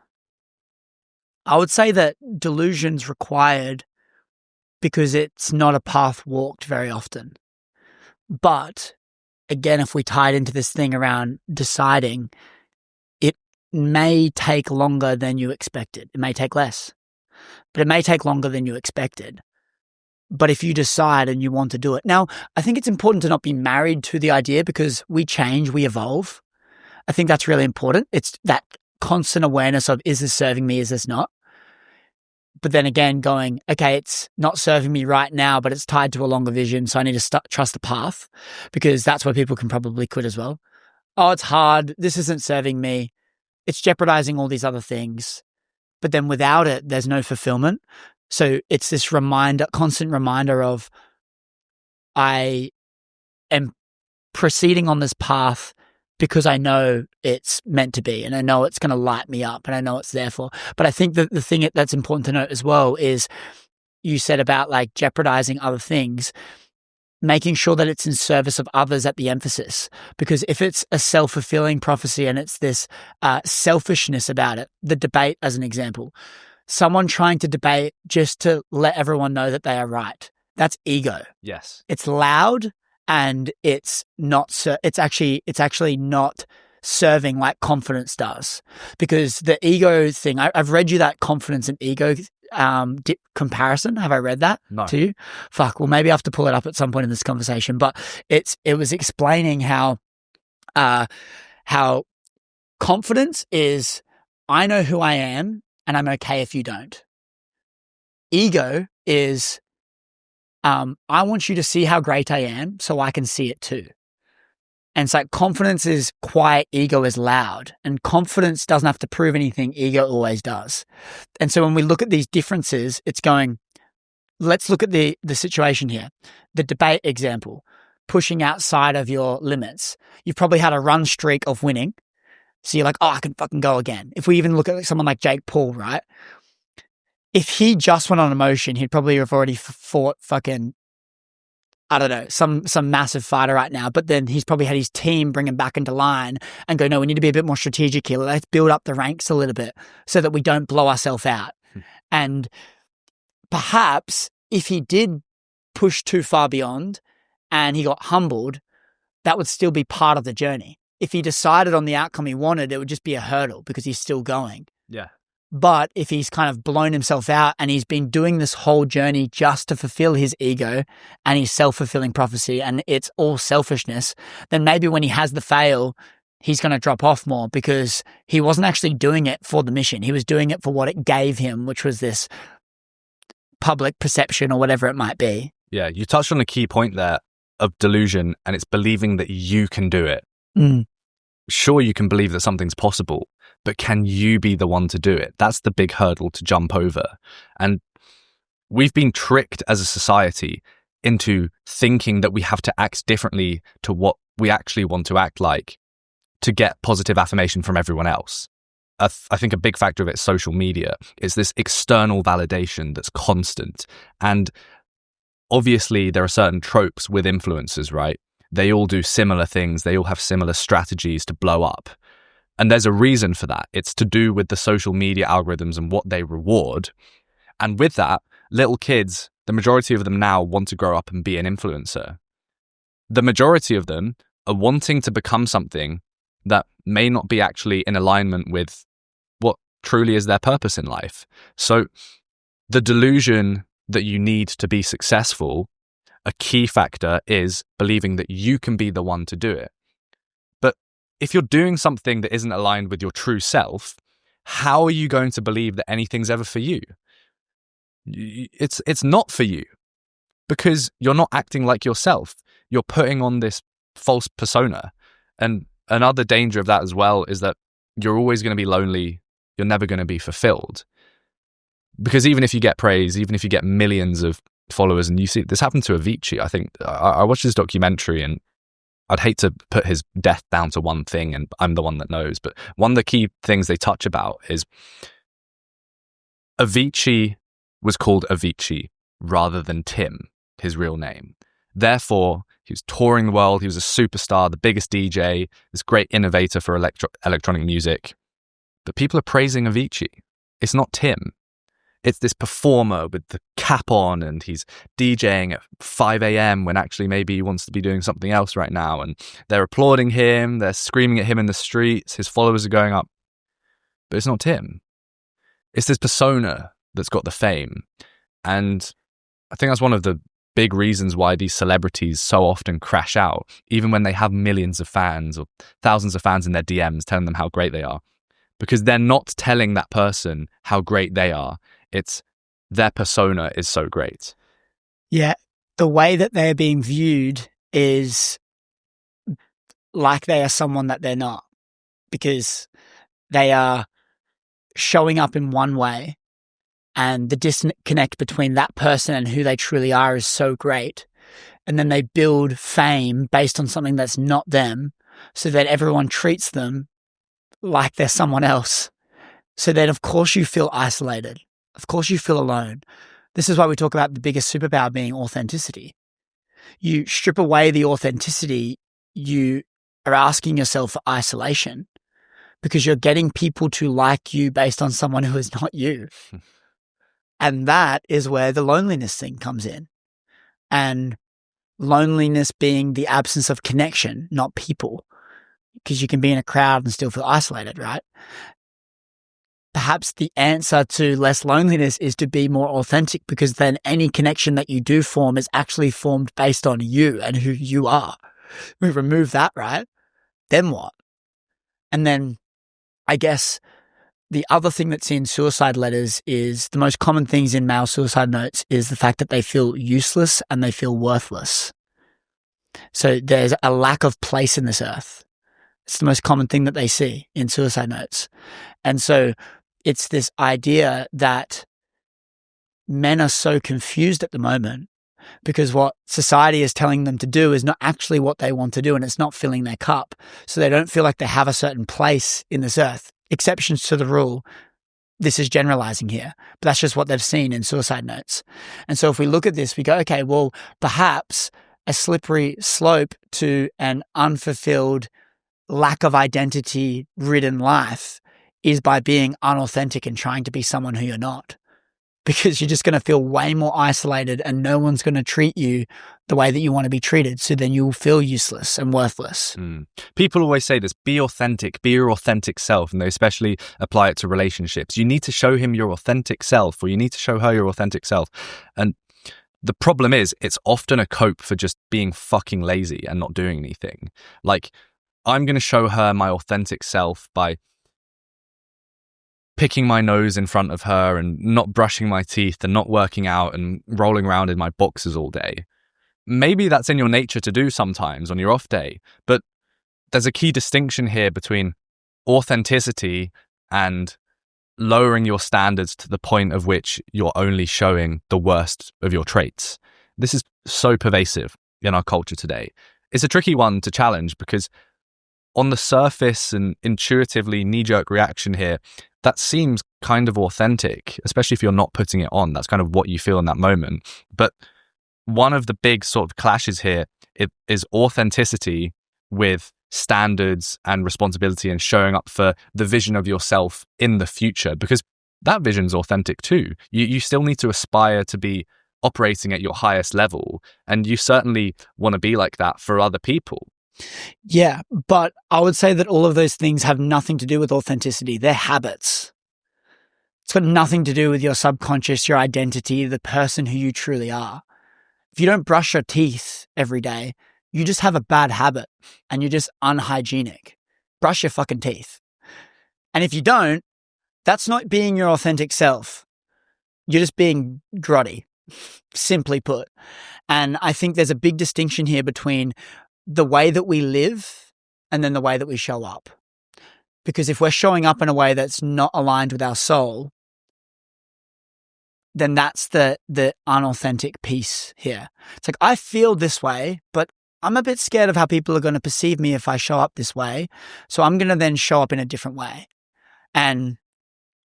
I would say that delusion's required because it's not a path walked very often. But again, if we tie it into this thing around deciding, it may take longer than you expected. It may take less, but it may take longer than you expected. But if you decide and you want to do it. Now, I think it's important to not be married to the idea because we change, we evolve. I think that's really important. It's that constant awareness of, is this serving me? Is this not? But then again, going, okay, it's not serving me right now, but it's tied to a longer vision. So I need to trust the path, because that's where people can probably quit as well. Oh, it's hard. This isn't serving me. It's jeopardizing all these other things. But then without it, there's no fulfillment. So it's this constant reminder of, I am proceeding on this path because I know it's meant to be and I know it's going to light me up and I know it's there for. But I think that the thing that's important to note as well is you said about like jeopardizing other things, making sure that it's in service of others at the emphasis. Because if it's a self-fulfilling prophecy and it's this selfishness about it, the debate as an example, someone trying to debate just to let everyone know that they are right, that's ego. Yes. It's loud. And it's actually not serving like confidence does, because the ego thing. I've read you that confidence and ego comparison. Have I read that to you? Fuck. Well, maybe I have to pull it up at some point in this conversation. But it was explaining how confidence is, I know who I am and I'm okay if you don't. Ego is, I want you to see how great I am so I can see it too. And it's like confidence is quiet, ego is loud. And confidence doesn't have to prove anything, ego always does. And so when we look at these differences, it's going, let's look at the situation here. The debate example, pushing outside of your limits. You've probably had a run streak of winning. So you're like, oh, I can fucking go again. If we even look at someone like Jake Paul, right? If he just went on emotion, he'd probably have already fought fucking, I don't know, some massive fighter right now. But then he's probably had his team bring him back into line and go, no, we need to be a bit more strategic here. Let's build up the ranks a little bit so that we don't blow ourselves out. And perhaps if he did push too far beyond and he got humbled, that would still be part of the journey. If he decided on the outcome he wanted, it would just be a hurdle because he's still going. Yeah. But if he's kind of blown himself out and he's been doing this whole journey just to fulfill his ego and his self-fulfilling prophecy and it's all selfishness, then maybe when he has the fail, he's going to drop off more because he wasn't actually doing it for the mission. He was doing it for what it gave him, which was this public perception or whatever it might be. Yeah, you touched on a key point there of delusion, and it's believing that you can do it. Sure, you can believe that something's possible, but can you be the one to do it? That's the big hurdle to jump over. And we've been tricked as a society into thinking that we have to act differently to what we actually want to act like to get positive affirmation from everyone else. I think a big factor of it is social media. It's this external validation that's constant. And obviously, there are certain tropes with influencers, right? They all do similar things. They all have similar strategies to blow up. And there's a reason for that. It's to do with the social media algorithms and what they reward. And with that, little kids, the majority of them now want to grow up and be an influencer. The majority of them are wanting to become something that may not be actually in alignment with what truly is their purpose in life. So the delusion that you need to be successful, a key factor is believing that you can be the one to do it. But if you're doing something that isn't aligned with your true self, how are you going to believe that anything's ever for you? It's not for you, because you're not acting like yourself. You're putting on this false persona. And another danger of that as well is that you're always going to be lonely. You're never going to be fulfilled. Because even if you get praise, even if you get millions of followers, and you see this happened to Avicii. I think I watched this documentary, and I'd hate to put his death down to one thing, and I'm the one that knows, but one of the key things they touch about is Avicii was called Avicii rather than Tim, his real name. Therefore, he was touring the world. He was a superstar, the biggest DJ, this great innovator for electronic music. But people are praising Avicii. It's not Tim. It's this performer with the cap on, and he's DJing at 5 a.m. when actually maybe he wants to be doing something else right now. And they're applauding him. They're screaming at him in the streets. His followers are going up. But it's not Tim. It's this persona that's got the fame. And I think that's one of the big reasons why these celebrities so often crash out, even when they have millions of fans or thousands of fans in their DMs telling them how great they are. Because they're not telling that person how great they are. It's their persona is so great. Yeah. The way that they're being viewed is like they are someone that they're not, because they are showing up in one way, and the disconnect between that person and who they truly are is so great. And then they build fame based on something that's not them, so that everyone treats them like they're someone else. So then, of course, you feel isolated. Of course, you feel alone. This is why we talk about the biggest superpower being authenticity. You strip away the authenticity, you are asking yourself for isolation, because you're getting people to like you based on someone who is not you. And that is where the loneliness thing comes in. And loneliness being the absence of connection, not people, because you can be in a crowd and still feel isolated, right? Perhaps the answer to less loneliness is to be more authentic, because then any connection that you do form is actually formed based on you and who you are. We remove that, right? Then what? And then I guess the other thing that's in suicide letters is the most common things in male suicide notes is the fact that they feel useless and they feel worthless. So there's a lack of place in this earth. It's the most common thing that they see in suicide notes. And so it's this idea that men are so confused at the moment because what society is telling them to do is not actually what they want to do, and it's not filling their cup. So they don't feel like they have a certain place in this earth. Exceptions to the rule. This is generalizing here, but that's just what they've seen in suicide notes. And so if we look at this, we go, okay, well, perhaps a slippery slope to an unfulfilled, lack of identity ridden life is by being unauthentic and trying to be someone who you're not, because you're just going to feel way more isolated and no one's going to treat you the way that you want to be treated. So then you'll feel useless and worthless. People always say this, be authentic, be your authentic self. And they especially apply it to relationships. You need to show him your authentic self, or you need to show her your authentic self. And the problem is it's often a cope for just being fucking lazy and not doing anything. Like, I'm going to show her my authentic self by picking my nose in front of her and not brushing my teeth and not working out and rolling around in my boxers all day. Maybe that's in your nature to do sometimes on your off day, but there's a key distinction here between authenticity and lowering your standards to the point of which you're only showing the worst of your traits. This is so pervasive in our culture today. It's a tricky one to challenge because on the surface and intuitively knee-jerk reaction here, that seems kind of authentic, especially if you're not putting it on. That's kind of what you feel in that moment. But one of the big sort of clashes here is authenticity with standards and responsibility and showing up for the vision of yourself in the future, because that vision's authentic too. You still need to aspire to be operating at your highest level, and you certainly want to be like that for other people. Yeah, but I would say that all of those things have nothing to do with authenticity. They're habits. It's got nothing to do with your subconscious, your identity, the person who you truly are. If you don't brush your teeth every day, you just have a bad habit and you're just unhygienic. Brush your fucking teeth. And if you don't, that's not being your authentic self. You're just being grotty, simply put. And I think there's a big distinction here between the way that we live and then the way that we show up. Because if we're showing up in a way that's not aligned with our soul, then that's the unauthentic piece here. It's like, I feel this way, but I'm a bit scared of how people are going to perceive me if I show up this way. So I'm going to then show up in a different way. And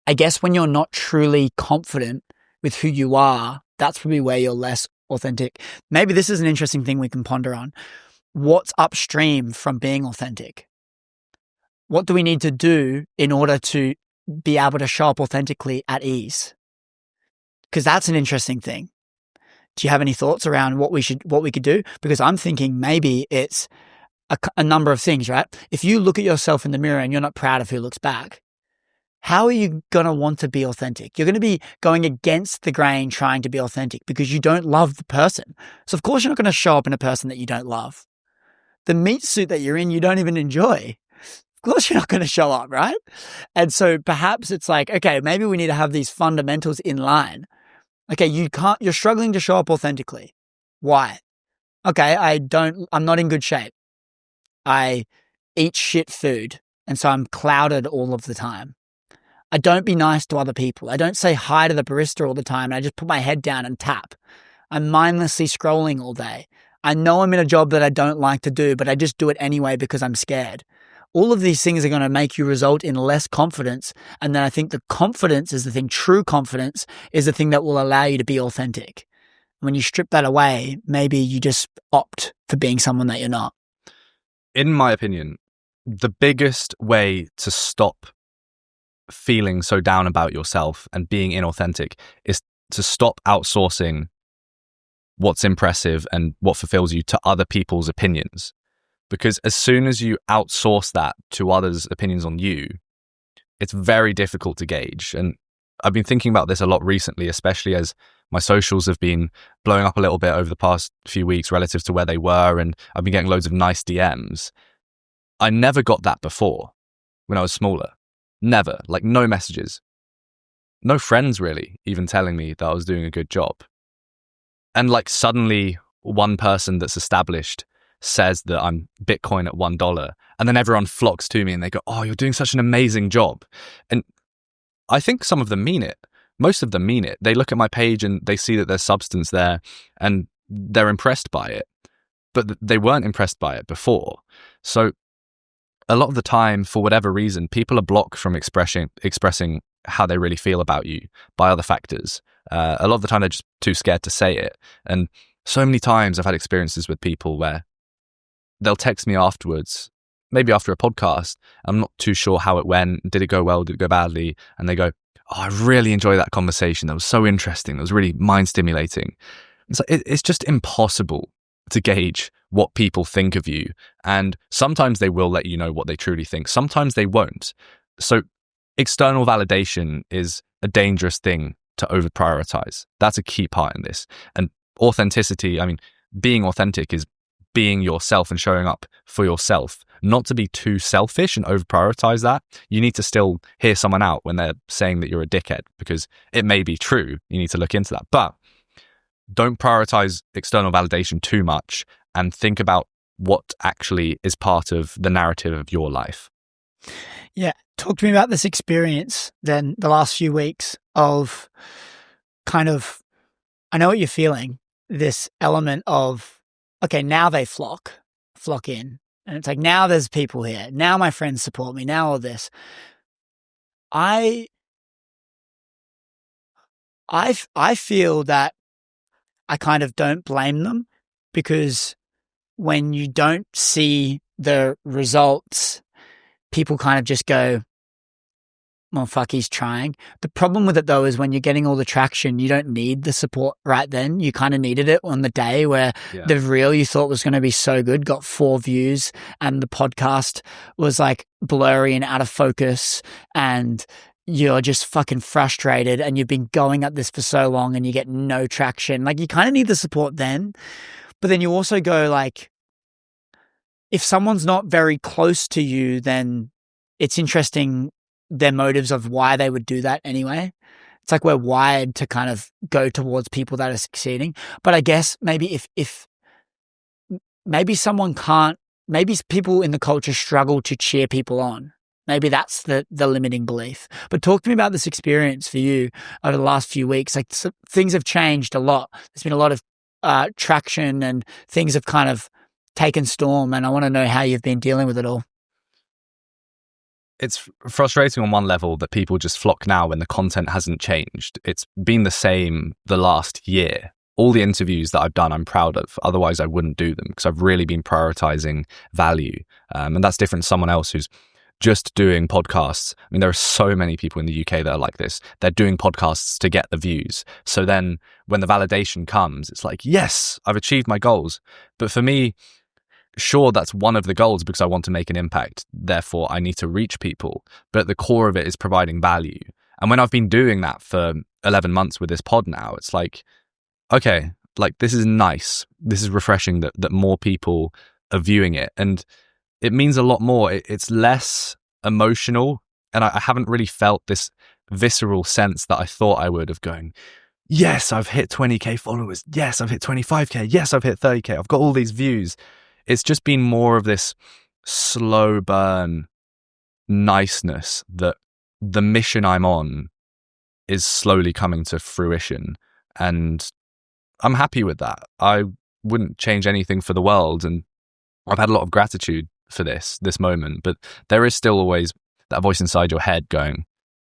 I guess when you're not truly confident with who you are, that's probably where you're less authentic. Maybe this is an interesting thing we can ponder on. What's upstream from being authentic? What do we need to do in order to be able to show up authentically at ease? Because that's an interesting thing. Do you have any thoughts around what we could do? Because I'm thinking maybe it's a number of things, right? If you look at yourself in the mirror and you're not proud of who looks back, how are you going to want to be authentic? You're going to be going against the grain trying to be authentic because you don't love the person. So of course you're not going to show up in a person that you don't love. The meat suit that you're in, you don't even enjoy. Of course you're not going to show up, right? And so perhaps it's like, okay, maybe we need to have these fundamentals in line. Okay, you're struggling to show up authentically. Why? Okay, I'm not in good shape. I eat shit food, and so I'm clouded all of the time. I don't be nice to other people. I don't say hi to the barista all the time, and I just put my head down and tap. I'm mindlessly scrolling all day. I know I'm in a job that I don't like to do, but I just do it anyway because I'm scared. All of these things are going to make you result in less confidence. And then I think the confidence is the thing, true confidence is the thing that will allow you to be authentic. When you strip that away, maybe you just opt for being someone that you're not. In my opinion, the biggest way to stop feeling so down about yourself and being inauthentic is to stop outsourcing what's impressive and what fulfills you to other people's opinions. Because as soon as you outsource that to others' opinions on you, it's very difficult to gauge. And I've been thinking about this a lot recently, especially as my socials have been blowing up a little bit over the past few weeks relative to where they were, and I've been getting loads of nice DMs. I never got that before when I was smaller. Never. Like, no messages. No friends, really, even telling me that I was doing a good job. And like suddenly one person that's established says that I'm Bitcoin at $1, and then everyone flocks to me and they go, "Oh, you're doing such an amazing job." And I think some of them mean it. Most of them mean it. They look at my page and they see that there's substance there and they're impressed by it, but they weren't impressed by it before. So a lot of the time, for whatever reason, people are blocked from expressing how they really feel about you by other factors. A lot of the time, they're just too scared to say it. And so many times I've had experiences with people where they'll text me afterwards, maybe after a podcast. I'm not too sure how it went. Did it go well? Did it go badly? And they go, "Oh, I really enjoyed that conversation. That was so interesting. That was really mind stimulating." It's just impossible to gauge what people think of you. And sometimes they will let you know what they truly think. Sometimes they won't. So external validation is a dangerous thing to over prioritize. That's a key part in this. And authenticity, I mean, being authentic is being yourself and showing up for yourself not to be too selfish and over prioritize that. You need to still hear someone out when they're saying that you're a dickhead, because it may be true. You need to look into that. But don't prioritize external validation too much, and think about what actually is part of the narrative of your life. Yeah. Talk to me about this experience then, the last few weeks of kind of, I know what you're feeling, this element of, okay, now they flock in. And it's like, now there's people here. Now my friends support me. Now all this. I feel that I kind of don't blame them, because when you don't see the results, people kind of just go, well, fuck, he's trying. The problem with it, though, is when you're getting all the traction, you don't need the support right then. You kind of needed it on the day where the reel you thought was going to be so good got 4 views, and the podcast was like blurry and out of focus, and you're just fucking frustrated, and you've been going at this for so long and you get no traction. Like, you kind of need the support then. But then you also go like, if someone's not very close to you, then it's interesting their motives of why they would do that anyway. It's like we're wired to kind of go towards people that are succeeding. But I guess maybe if maybe someone can't, maybe people in the culture struggle to cheer people on. Maybe that's the limiting belief. But talk to me about this experience for you over the last few weeks. Like, things have changed a lot. There's been a lot of traction, and things have kind of taken storm, and I want to know how you've been dealing with it all. It's frustrating on one level that people just flock now when the content hasn't changed. It's been the same the last year. All the interviews that I've done, I'm proud of. Otherwise, I wouldn't do them, because I've really been prioritizing value. And that's different to someone else who's just doing podcasts. I mean, there are so many people in the UK that are like this. They're doing podcasts to get the views. So then when the validation comes, it's like, yes, I've achieved my goals. But for me, sure, that's one of the goals, because I want to make an impact. Therefore, I need to reach people. But the core of it is providing value. And when I've been doing that for 11 months with this pod now, it's like, okay, like, this is nice. This is refreshing that more people are viewing it. And it means a lot more. It's less emotional. And I haven't really felt this visceral sense that I thought I would, of going, yes, I've hit 20K followers. Yes, I've hit 25K. Yes, I've hit 30K. I've got all these views. It's just been more of this slow burn niceness that the mission I'm on is slowly coming to fruition. And I'm happy with that. I wouldn't change anything for the world. And I've had a lot of gratitude for this moment. But there is still always that voice inside your head going,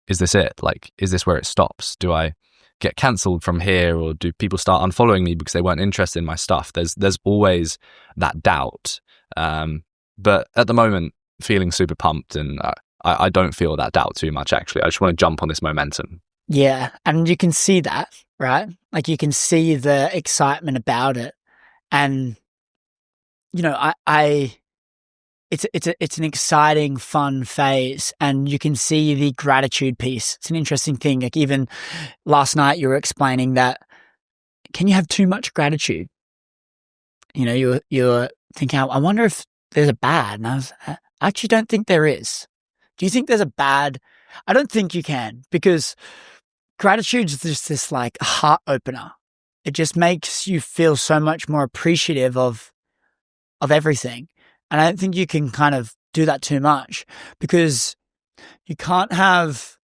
is this it? Like, is this where it stops? Do I get cancelled from here, or do people start unfollowing me because they weren't interested in my stuff? There's always that doubt. But at the moment, feeling super pumped, and I don't feel that doubt too much, actually. I just want to jump on this momentum. Yeah, and you can see that, right? Like, you can see the excitement about it. And, you know, it's an exciting, fun phase, and you can see the gratitude piece. It's an interesting thing. Like, even last night you were explaining that, can you have too much gratitude? You know, you were thinking, I wonder if there's a bad. And I actually don't think there is. Do you think there's a bad? I don't think you can, because gratitude's just this like heart opener. It just makes you feel so much more appreciative of everything. And I don't think you can kind of do that too much, because you can't have,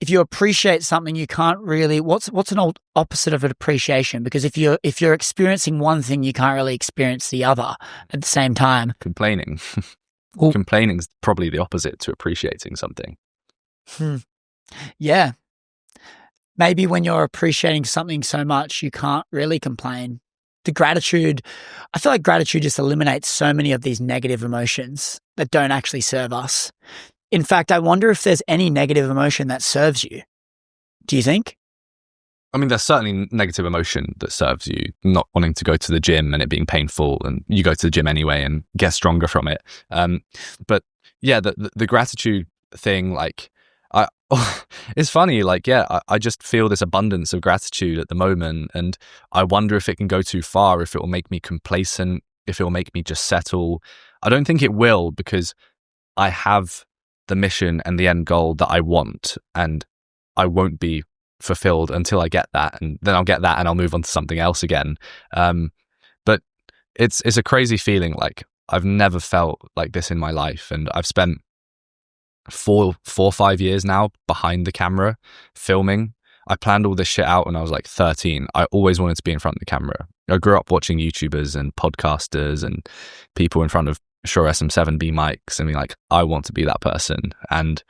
if you appreciate something, you can't really, what's an old opposite of an appreciation? Because if you're experiencing one thing, you can't really experience the other at the same time. Complaining. Well, complaining is probably the opposite to appreciating something. Yeah. Maybe when you're appreciating something so much, you can't really complain. The gratitude, I feel like gratitude just eliminates so many of these negative emotions that don't actually serve us. In fact, I wonder if there's any negative emotion that serves you. Do you think? I mean, there's certainly negative emotion that serves you, not wanting to go to the gym and it being painful, and you go to the gym anyway and get stronger from it. But yeah, the gratitude thing, like, it's funny, like, yeah, I just feel this abundance of gratitude at the moment, and I wonder if it can go too far, if it will make me complacent, if it will make me just settle. I don't think it will, because I have the mission and the end goal that I want, and I won't be fulfilled until I get that, and then I'll get that and I'll move on to something else again. But it's a crazy feeling. Like, I've never felt like this in my life, and I've spent 4 or 5 years now behind the camera filming. I planned all this shit out when I was like 13. I always wanted to be in front of the camera. I grew up watching YouTubers and podcasters and people in front of Shure SM7B mics and being like, I want to be that person. And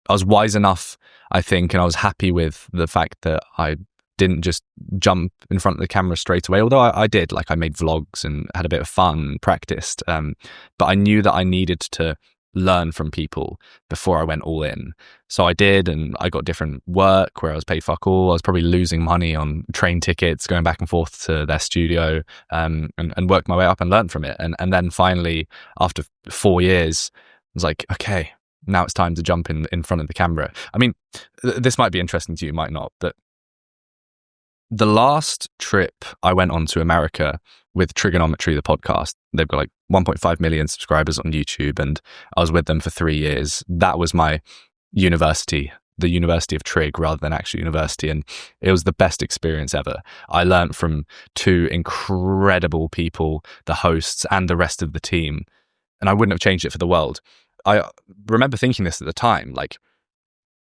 I was wise enough, I think, and I was happy with the fact that I didn't just jump in front of the camera straight away, although I did. Like, I made vlogs and had a bit of fun, practiced. But I knew that I needed to learn from people before I went all in. So I did, and I got different work where I was paid fuck all. I was probably losing money on train tickets, going back and forth to their studio, and worked my way up and learned from it. And then finally, after 4 years, I was like, okay, now it's time to jump in front of the camera. I mean, this might be interesting to you, might not, but the last trip I went on to America with Trigonometry, the podcast, they've got like 1.5 million subscribers on YouTube, and I was with them for 3 years. That was my university, the University of Trig rather than actual university, and it was the best experience ever. I learned from 2 incredible people, the hosts and the rest of the team, and I wouldn't have changed it for the world. I remember thinking this at the time, like,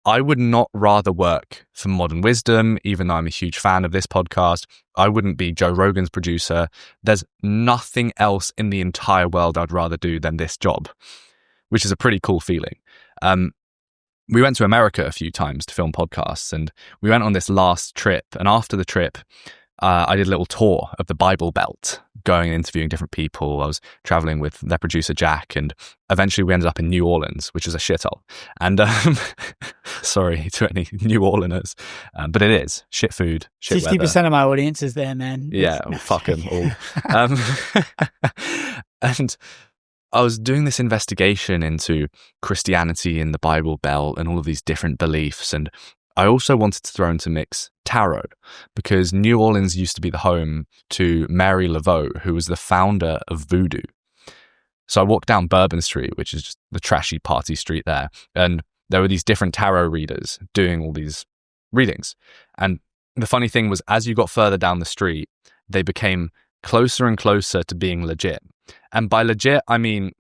I would not rather work for Modern Wisdom, even though I'm a huge fan of this podcast. I wouldn't be Joe Rogan's producer. There's nothing else in the entire world I'd rather do than this job, which is a pretty cool feeling. We went to America a few times to film podcasts, and we went on this last trip. And after the trip, I did a little tour of the Bible Belt, going and interviewing different people. I was traveling with their producer, Jack, and eventually we ended up in New Orleans, which is a shithole. And sorry to any New Orleaners, but it is shit food, shit 60% of my audience is there, man. Yeah, fuck them all. And I was doing this investigation into Christianity in the Bible Belt and all of these different beliefs, and I also wanted to throw into mix tarot, because New Orleans used to be the home to Mary Laveau, who was the founder of voodoo. So I walked down Bourbon Street, which is just the trashy party street there, and there were these different tarot readers doing all these readings. And the funny thing was, as you got further down the street, they became closer and closer to being legit. And by legit, I mean,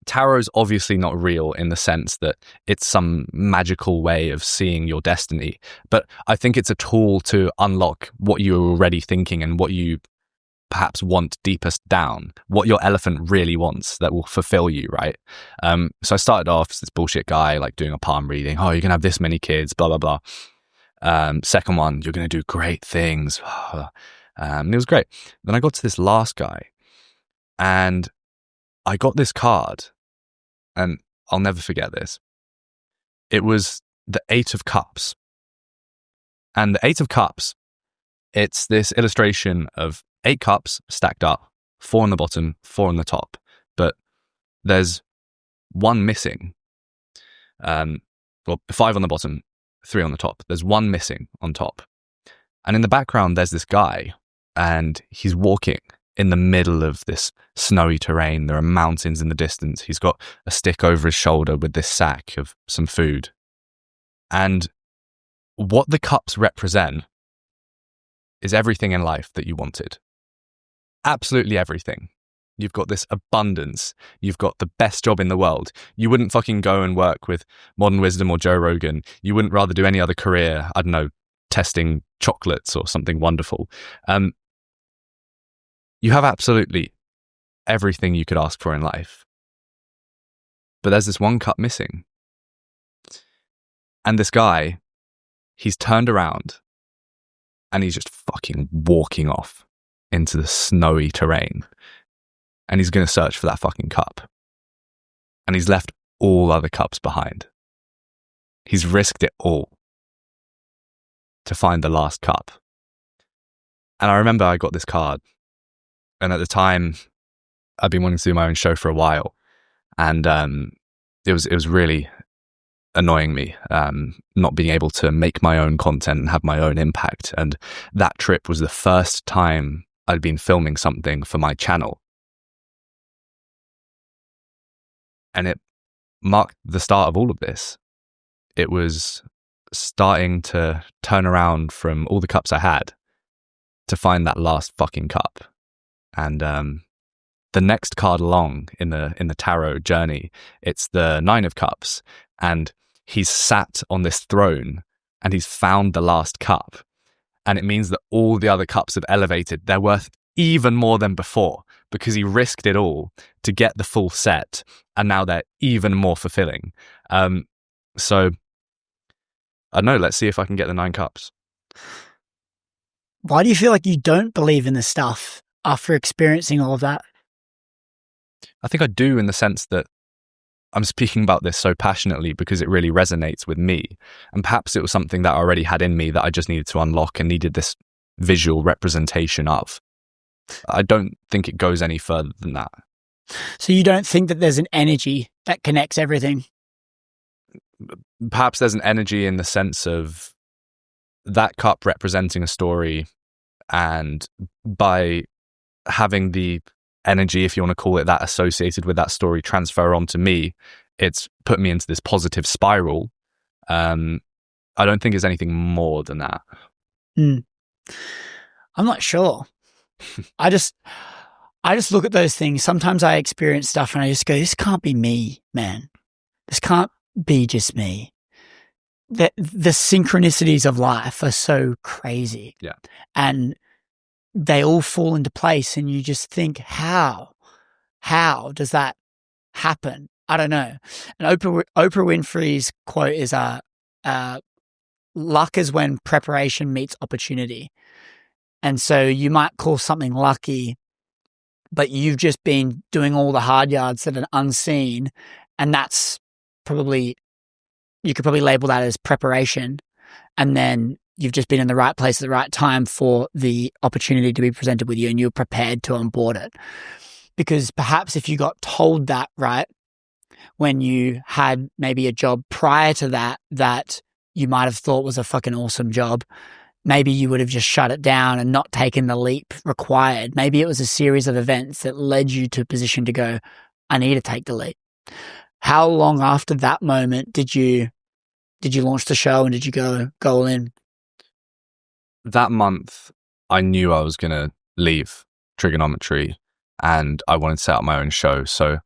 tarot's obviously not real in the sense that it's some magical way of seeing your destiny, but I think it's a tool to unlock what you're already thinking and what you perhaps want deepest down, what your elephant really wants that will fulfill you, right? So I started off as this bullshit guy, like doing a palm reading. Oh, you're gonna have this many kids, blah blah blah. Second one, you're gonna do great things. And it was great. Then I got to this last guy, and I got this card, and I'll never forget this. It was the 8 of Cups. And the 8 of Cups, it's this illustration of 8 cups stacked up, 4 on the bottom, 4 on the top. But there's one missing. Well, 5 on the bottom, 3 on the top. There's one missing on top. And in the background, there's this guy, and he's walking in the middle of this snowy terrain. There are mountains in the distance. He's got a stick over his shoulder with this sack of some food. And what the cups represent is everything in life that you wanted. Absolutely everything. You've got this abundance. You've got the best job in the world. You wouldn't fucking go and work with Modern Wisdom or Joe Rogan. You wouldn't rather do any other career, I don't know, testing chocolates or something wonderful. You have absolutely everything you could ask for in life. But there's this one cup missing. And this guy, he's turned around and he's just fucking walking off into the snowy terrain. And he's going to search for that fucking cup. And he's left all other cups behind. He's risked it all to find the last cup. And I remember I got this card. And at the time, I'd been wanting to do my own show for a while. And it was really annoying me, not being able to make my own content and have my own impact. And that trip was the first time I'd been filming something for my channel. And it marked the start of all of this. It was starting to turn around from all the cups I had to find that last fucking cup. And the next card along in the tarot journey, it's the Nine of Cups, and he's sat on this throne and he's found the last cup. And it means that all the other cups have elevated. They're worth even more than before because he risked it all to get the full set, and now they're even more fulfilling. So I don't know, let's see if I can get the 9 cups. Why do you feel like you don't believe in this stuff after experiencing all of that? I think I do, in the sense that I'm speaking about this so passionately because it really resonates with me. And perhaps it was something that I already had in me that I just needed to unlock and needed this visual representation of. I don't think it goes any further than that. So you don't think that there's an energy that connects everything? Perhaps there's an energy in the sense of that cup representing a story, and by having the energy, if you want to call it that, associated with that story transfer onto me, it's put me into this positive spiral. I don't think it's anything more than that. I'm not sure. I just look at those things. Sometimes I experience stuff and I just go, this can't be me, man. This can't be just me. The synchronicities of life are so crazy. Yeah. And they all fall into place, and you just think, how does that happen? I don't know. And Oprah Winfrey's quote is, luck is when preparation meets opportunity. And so you might call something lucky, but you've just been doing all the hard yards that are unseen. And that's probably, you could probably label that as preparation. And then you've just been in the right place at the right time for the opportunity to be presented with you, and you're prepared to onboard it. Because perhaps if you got told that, right, when you had maybe a job prior to that you might have thought was a fucking awesome job, maybe you would have just shut it down and not taken the leap required. Maybe it was a series of events that led you to a position to go, I need to take the leap. How long after that moment did you launch the show, and did you go all in? That month, I knew I was going to leave trigonometry and I wanted to set up my own show. So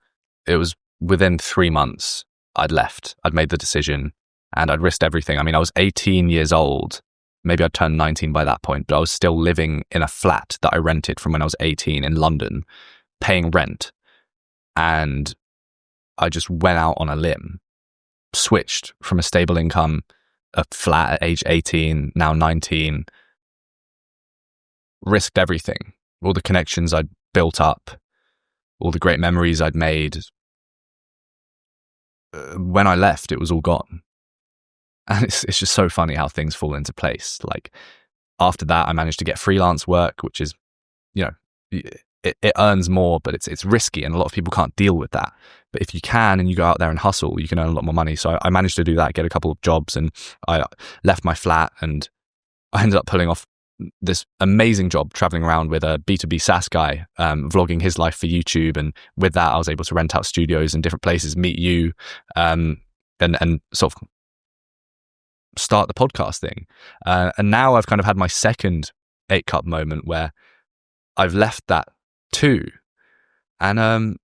it was within 3 months I'd left. I'd made the decision and I'd risked everything. I mean, I was 18 years old. Maybe I'd turned 19 by that point, but I was still living in a flat that I rented from when I was 18 in London, paying rent. And I just went out on a limb, switched from a stable income, a flat at age 18, now 19, risked everything, all the connections I'd built up, all the great memories I'd made. When I left, it was all gone. And it's just so funny how things fall into place. Like, after that, I managed to get freelance work, which is, you know, it earns more, but it's risky, and a lot of people can't deal with that. But if you can, and you go out there and hustle, you can earn a lot more money. So I managed to do that, get a couple of jobs, and I left my flat, and I ended up pulling off this amazing job traveling around with a B2B SaaS guy, vlogging his life for YouTube. And with that, I was able to rent out studios in different places, meet you, and sort of start the podcast thing. And now I've kind of had my second 8 cup moment where I've left that too. And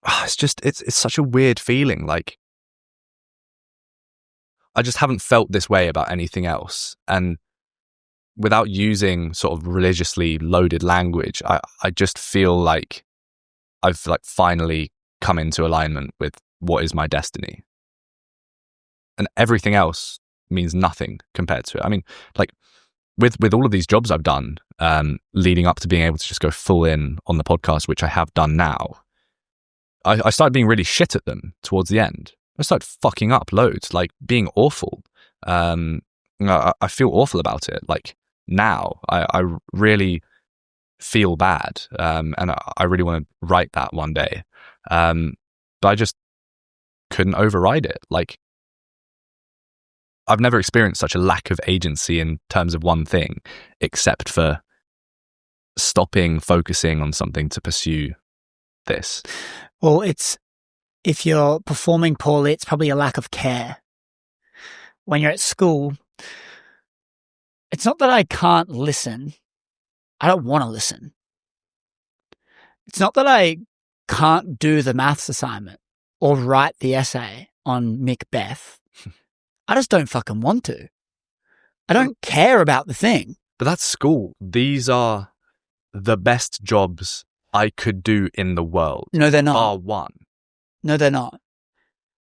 it's such a weird feeling. Like, I just haven't felt this way about anything else. And without using sort of religiously loaded language, I just feel like I've finally come into alignment with what is my destiny. And everything else means nothing compared to it. I mean, like, with all of these jobs I've done, leading up to being able to just go full in on the podcast, which I have done now, I started being really shit at them towards the end. I started fucking up loads, like being awful. I feel awful about it. Like, now I really feel bad, and I really want to write that one day, but I just couldn't override it. Like, I've never experienced such a lack of agency in terms of one thing, except for stopping focusing on something to pursue this. Well, it's if you're performing poorly, it's probably a lack of care. When you're at school, it's not that I can't listen. I don't want to listen. It's not that I can't do the maths assignment or write the essay on Macbeth. I just don't fucking want to. I don't care about the thing. But that's school. These are the best jobs I could do in the world. No, they're not. Bar one. No, they're not.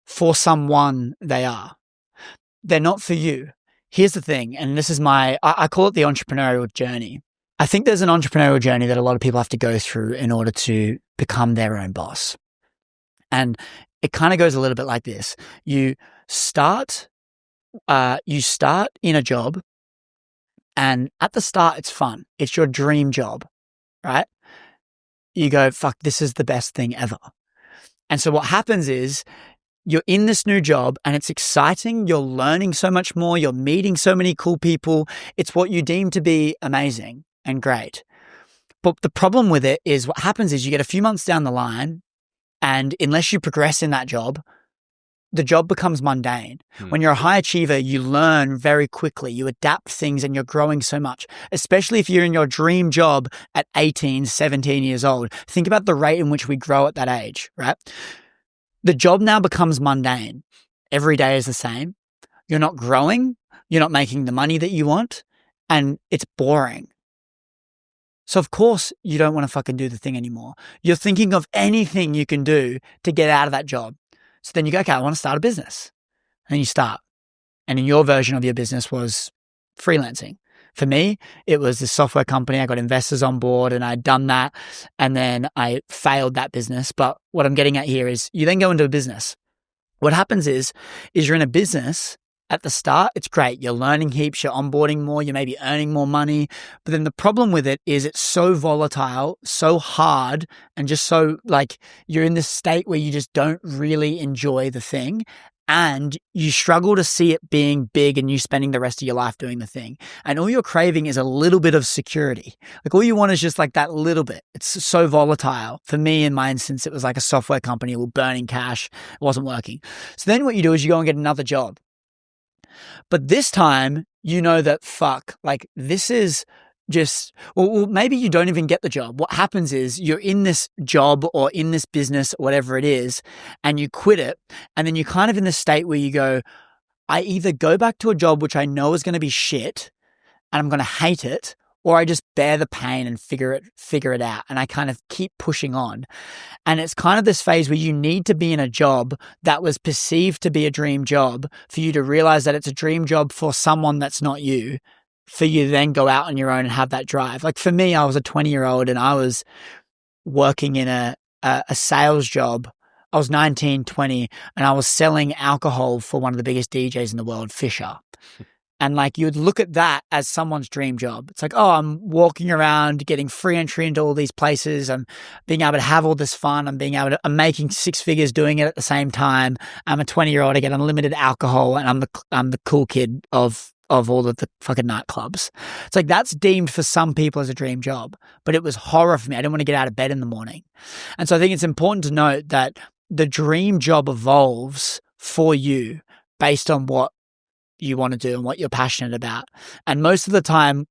For someone, they are. They're not for you. Here's the thing, and this is I call it the entrepreneurial journey. I think there's an entrepreneurial journey that a lot of people have to go through in order to become their own boss. And it kind of goes a little bit like this. You start in a job, and at the start, it's fun. It's your dream job, right? You go, fuck, this is the best thing ever. And so what happens is you're in this new job and it's exciting. You're learning so much more. You're meeting so many cool people. It's what you deem to be amazing and great. But the problem with it is what happens is you get a few months down the line, and unless you progress in that job, the job becomes mundane. When you're a high achiever, you learn very quickly. You adapt things and you're growing so much, especially if you're in your dream job at 18, 17 years old. Think about the rate in which we grow at that age, right? The job now becomes mundane. Every day is the same. You're not growing. You're not making the money that you want, and it's boring. So of course you don't want to fucking do the thing anymore. You're thinking of anything you can do to get out of that job. So then you go, okay, I want to start a business. And you start. And in your version of your business was freelancing. For me, it was the software company. I got investors on board and I'd done that. And then I failed that business. But what I'm getting at here is you then go into a business. What happens is you're in a business. At the start, it's great. You're learning heaps, you're onboarding more, you may be earning more money. But then the problem with it is it's so volatile, so hard, and just so like you're in this state where you just don't really enjoy the thing. And you struggle to see it being big and you spending the rest of your life doing the thing. And all you're craving is a little bit of security. Like all you want is just like that little bit. It's so volatile. For me, in my instance, it was like a software company with burning cash. It wasn't working. So then what you do is you go and get another job. But this time, you know that fuck, like this is just, well, maybe you don't even get the job. What happens is you're in this job or in this business, whatever it is, and you quit it. And then you're kind of in the state where you go, I either go back to a job which I know is going to be shit and I'm going to hate it, or I just bear the pain and figure it out. And I kind of keep pushing on. And it's kind of this phase where you need to be in a job that was perceived to be a dream job for you to realize that it's a dream job for someone that's not you, for you to then go out on your own and have that drive. Like for me, I was a 20-year-old and I was working in a sales job. I was 19, 20, and I was selling alcohol for one of the biggest DJs in the world, Fisher. And like you would look at that as someone's dream job. It's like, oh, I'm walking around, getting free entry into all these places. I'm being able to have all this fun. I'm making six figures doing it at the same time. I'm a 20-year-old. I get unlimited alcohol, and I'm the cool kid of all of the fucking nightclubs. It's like that's deemed for some people as a dream job, but it was horror for me. I didn't want to get out of bed in the morning. And so I think it's important to note that the dream job evolves for you based on what you want to do and what you're passionate about. And most of the time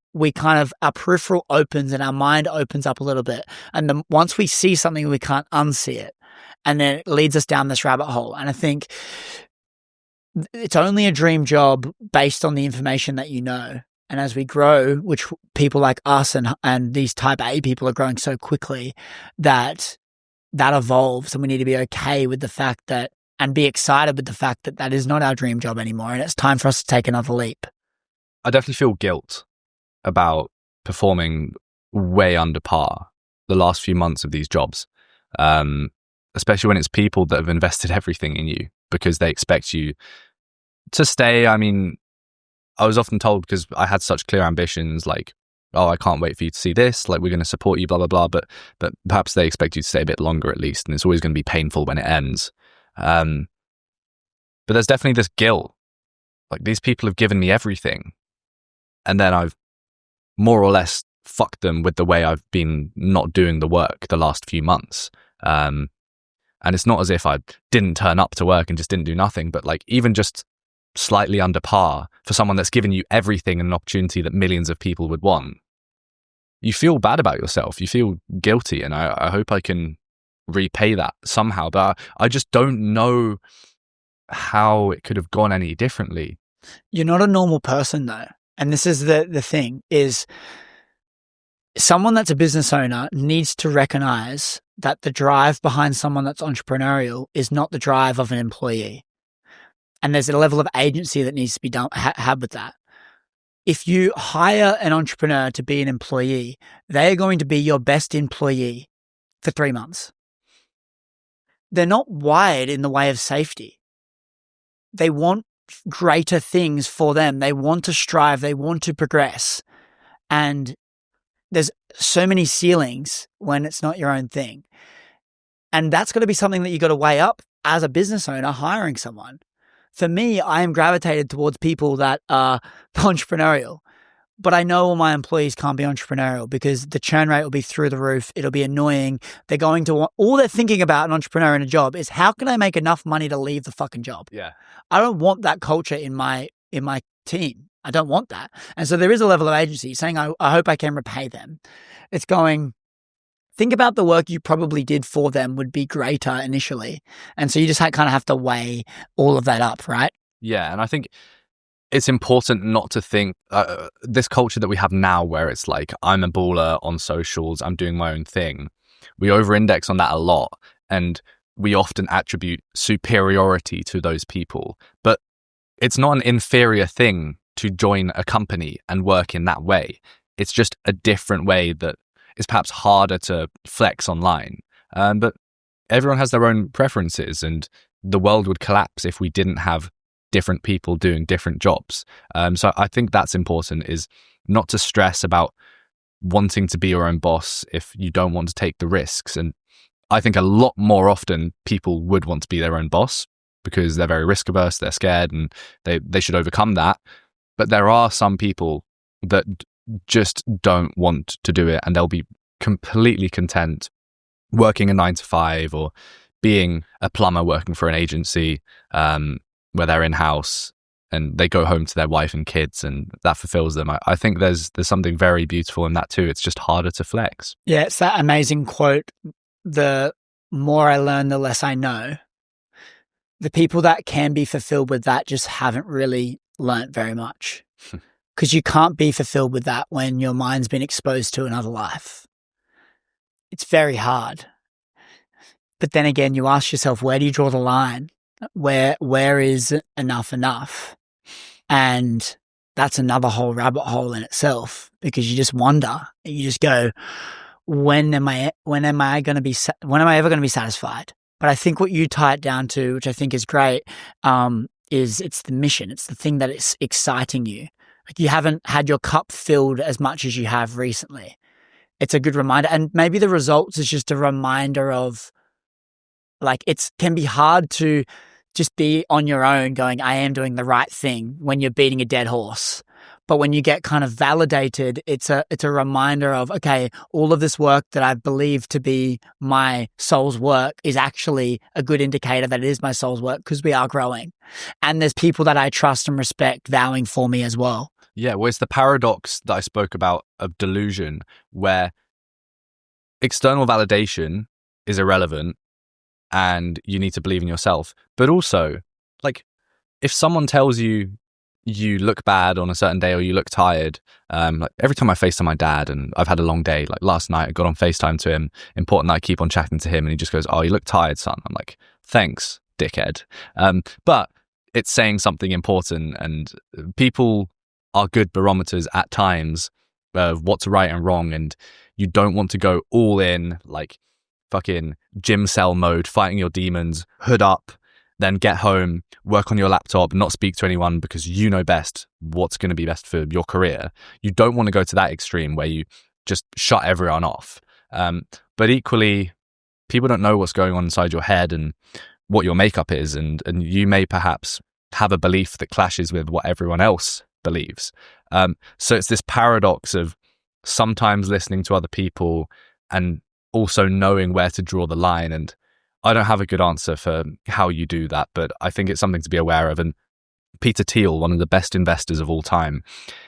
our peripheral opens and our mind opens up a little bit. And then once we see something, we can't unsee it. And then it leads us down this rabbit hole. And I think it's only a dream job based on the information that you know. And as we grow, which people like us and these type A people are growing so quickly, that evolves, and we need to be okay with the fact that, and be excited with the fact that that is not our dream job anymore. And it's time for us to take another leap. I definitely feel guilt about performing way under par the last few months of these jobs, especially when it's people that have invested everything in you because they expect you to stay. I mean, I was often told, because I had such clear ambitions, like, oh, I can't wait for you to see this, like, we're going to support you, blah, blah, blah. But perhaps they expect you to stay a bit longer at least. And it's always going to be painful when it ends. But there's definitely this guilt. Like, these people have given me everything. And then I've more or less fucked them with the way I've been not doing the work the last few months. And And it's not as if I didn't turn up to work and just didn't do nothing, but like even just slightly under par for someone that's given you everything and an opportunity that millions of people would want, you feel bad about yourself. You feel guilty. And I hope I can repay that somehow. But I just don't know how it could have gone any differently. You're not a normal person though. And this is the thing is someone that's a business owner needs to recognize that the drive behind someone that's entrepreneurial is not the drive of an employee. And there's a level of agency that needs to be done, had with that. If you hire an entrepreneur to be an employee, they are going to be your best employee for 3 months. They're not wired in the way of safety. They want greater things for them. They want to strive. They want to progress. And there's so many ceilings when it's not your own thing. And that's got to be something that you got to weigh up as a business owner hiring someone. For me, I am gravitated towards people that are entrepreneurial, but I know all my employees can't be entrepreneurial because the churn rate will be through the roof. It'll be annoying. They're going to want, all they're thinking about an entrepreneur in a job is how can I make enough money to leave the fucking job? Yeah. I don't want that culture in my team. I don't want that. And so there is a level of agency saying, I hope I can repay them. It's going, think about the work you probably did for them would be greater initially. And so you just kind of have to weigh all of that up, right? Yeah. And I think it's important not to think this culture that we have now where it's like, I'm a baller on socials, I'm doing my own thing. We over-index on that a lot. And we often attribute superiority to those people. But it's not an inferior thing to join a company and work in that way. It's just a different way that is perhaps harder to flex online. But everyone has their own preferences, and the world would collapse if we didn't have different people doing different jobs. So I think that's important, is not to stress about wanting to be your own boss if you don't want to take the risks. And I think a lot more often people would want to be their own boss because they're very risk averse, they're scared, and they should overcome that. But there are some people that just don't want to do it, and they'll be completely content working a 9 to 5 or being a plumber working for an agency where they're in-house and they go home to their wife and kids, and that fulfills them. I think there's something very beautiful in that too. It's just harder to flex. Yeah, it's that amazing quote, the more I learn, the less I know. The people that can be fulfilled with that just haven't really learnt very much. Because you can't be fulfilled with that when your mind's been exposed to another life. It's very hard. But then again, you ask yourself, where do you draw the line? Where is enough? And that's another whole rabbit hole in itself, because you just wonder. You just go, when am I ever going to be satisfied? But I think what you tie it down to, which I think is great, is it's the mission. It's the thing that is exciting you. Like, you haven't had your cup filled as much as you have recently. It's a good reminder. And maybe the results is just a reminder of, like, it can be hard to just be on your own going, I am doing the right thing, when you're beating a dead horse. But when you get kind of validated, it's a reminder of, okay, all of this work that I believe to be my soul's work is actually a good indicator that it is my soul's work, because we are growing. And there's people that I trust and respect vowing for me as well. Yeah, well, it's the paradox that I spoke about of delusion, where external validation is irrelevant and you need to believe in yourself. But also, like, if someone tells you you look bad on a certain day or you look tired, like every time I FaceTime my dad and I've had a long day, like last night I got on FaceTime to him, important that I keep on chatting to him, and he just goes, oh, you look tired, son. I'm like, thanks, dickhead. But it's saying something important, and people are good barometers at times of what's right and wrong, and you don't want to go all in, like fucking gym cell mode, fighting your demons, hood up, then get home, work on your laptop, not speak to anyone because you know best what's going to be best for your career. You don't want to go to that extreme where you just shut everyone off. But equally, people don't know what's going on inside your head and what your makeup is, and you may perhaps have a belief that clashes with what everyone else believes. So it's this paradox of sometimes listening to other people and also knowing where to draw the line. And I don't have a good answer for how you do that, but I think it's something to be aware of. And Peter Thiel, one of the best investors of all time,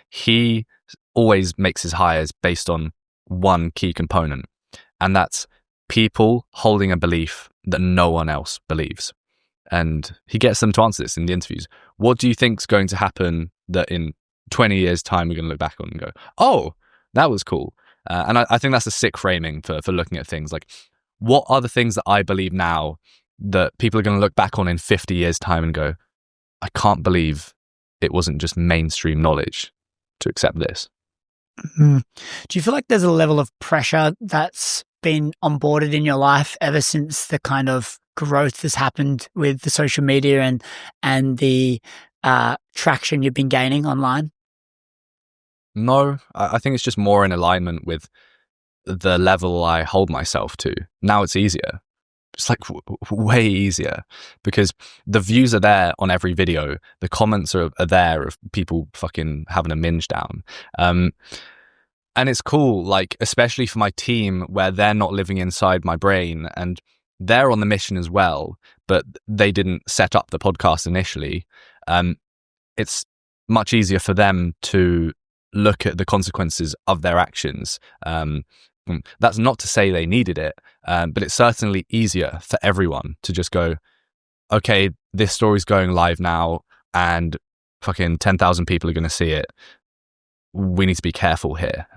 he always makes his hires based on one key component, and that's people holding a belief that no one else believes. And he gets them to answer this in the interviews. What do you think's going to happen that in 20 years' time we're going to look back on and go, oh, that was cool? And I think that's a sick framing for looking at things. Like, what are the things that I believe now that people are going to look back on in 50 years' time and go, I can't believe it wasn't just mainstream knowledge to accept this? Do you feel like there's a level of pressure that's been onboarded in your life ever since the kind of growth has happened with the social media and the traction you've been gaining online? No, I think it's just more in alignment with the level I hold myself to. Now it's easier. It's like way easier because the views are there on every video. The comments are there of people fucking having a minge down. And it's cool, like, especially for my team where they're not living inside my brain and they're on the mission as well, but they didn't set up the podcast initially. It's much easier for them to look at the consequences of their actions. That's not to say they needed it, but it's certainly easier for everyone to just go, okay, this story's going live now and fucking 10,000 people are going to see it. We need to be careful here.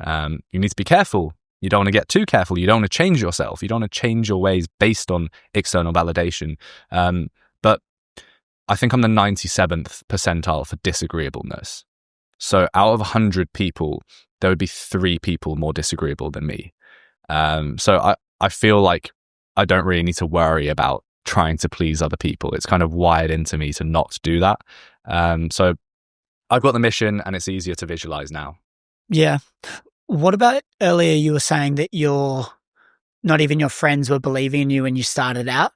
You need to be careful. You don't want to get too careful. You don't want to change yourself. You don't want to change your ways based on external validation. But I think I'm the 97th percentile for disagreeableness. So out of 100 people, there would be 3 people more disagreeable than me. So I feel like I don't really need to worry about trying to please other people. It's kind of wired into me to not do that. So I've got the mission and it's easier to visualize now. Yeah. What about earlier you were saying that not even your friends were believing in you when you started out?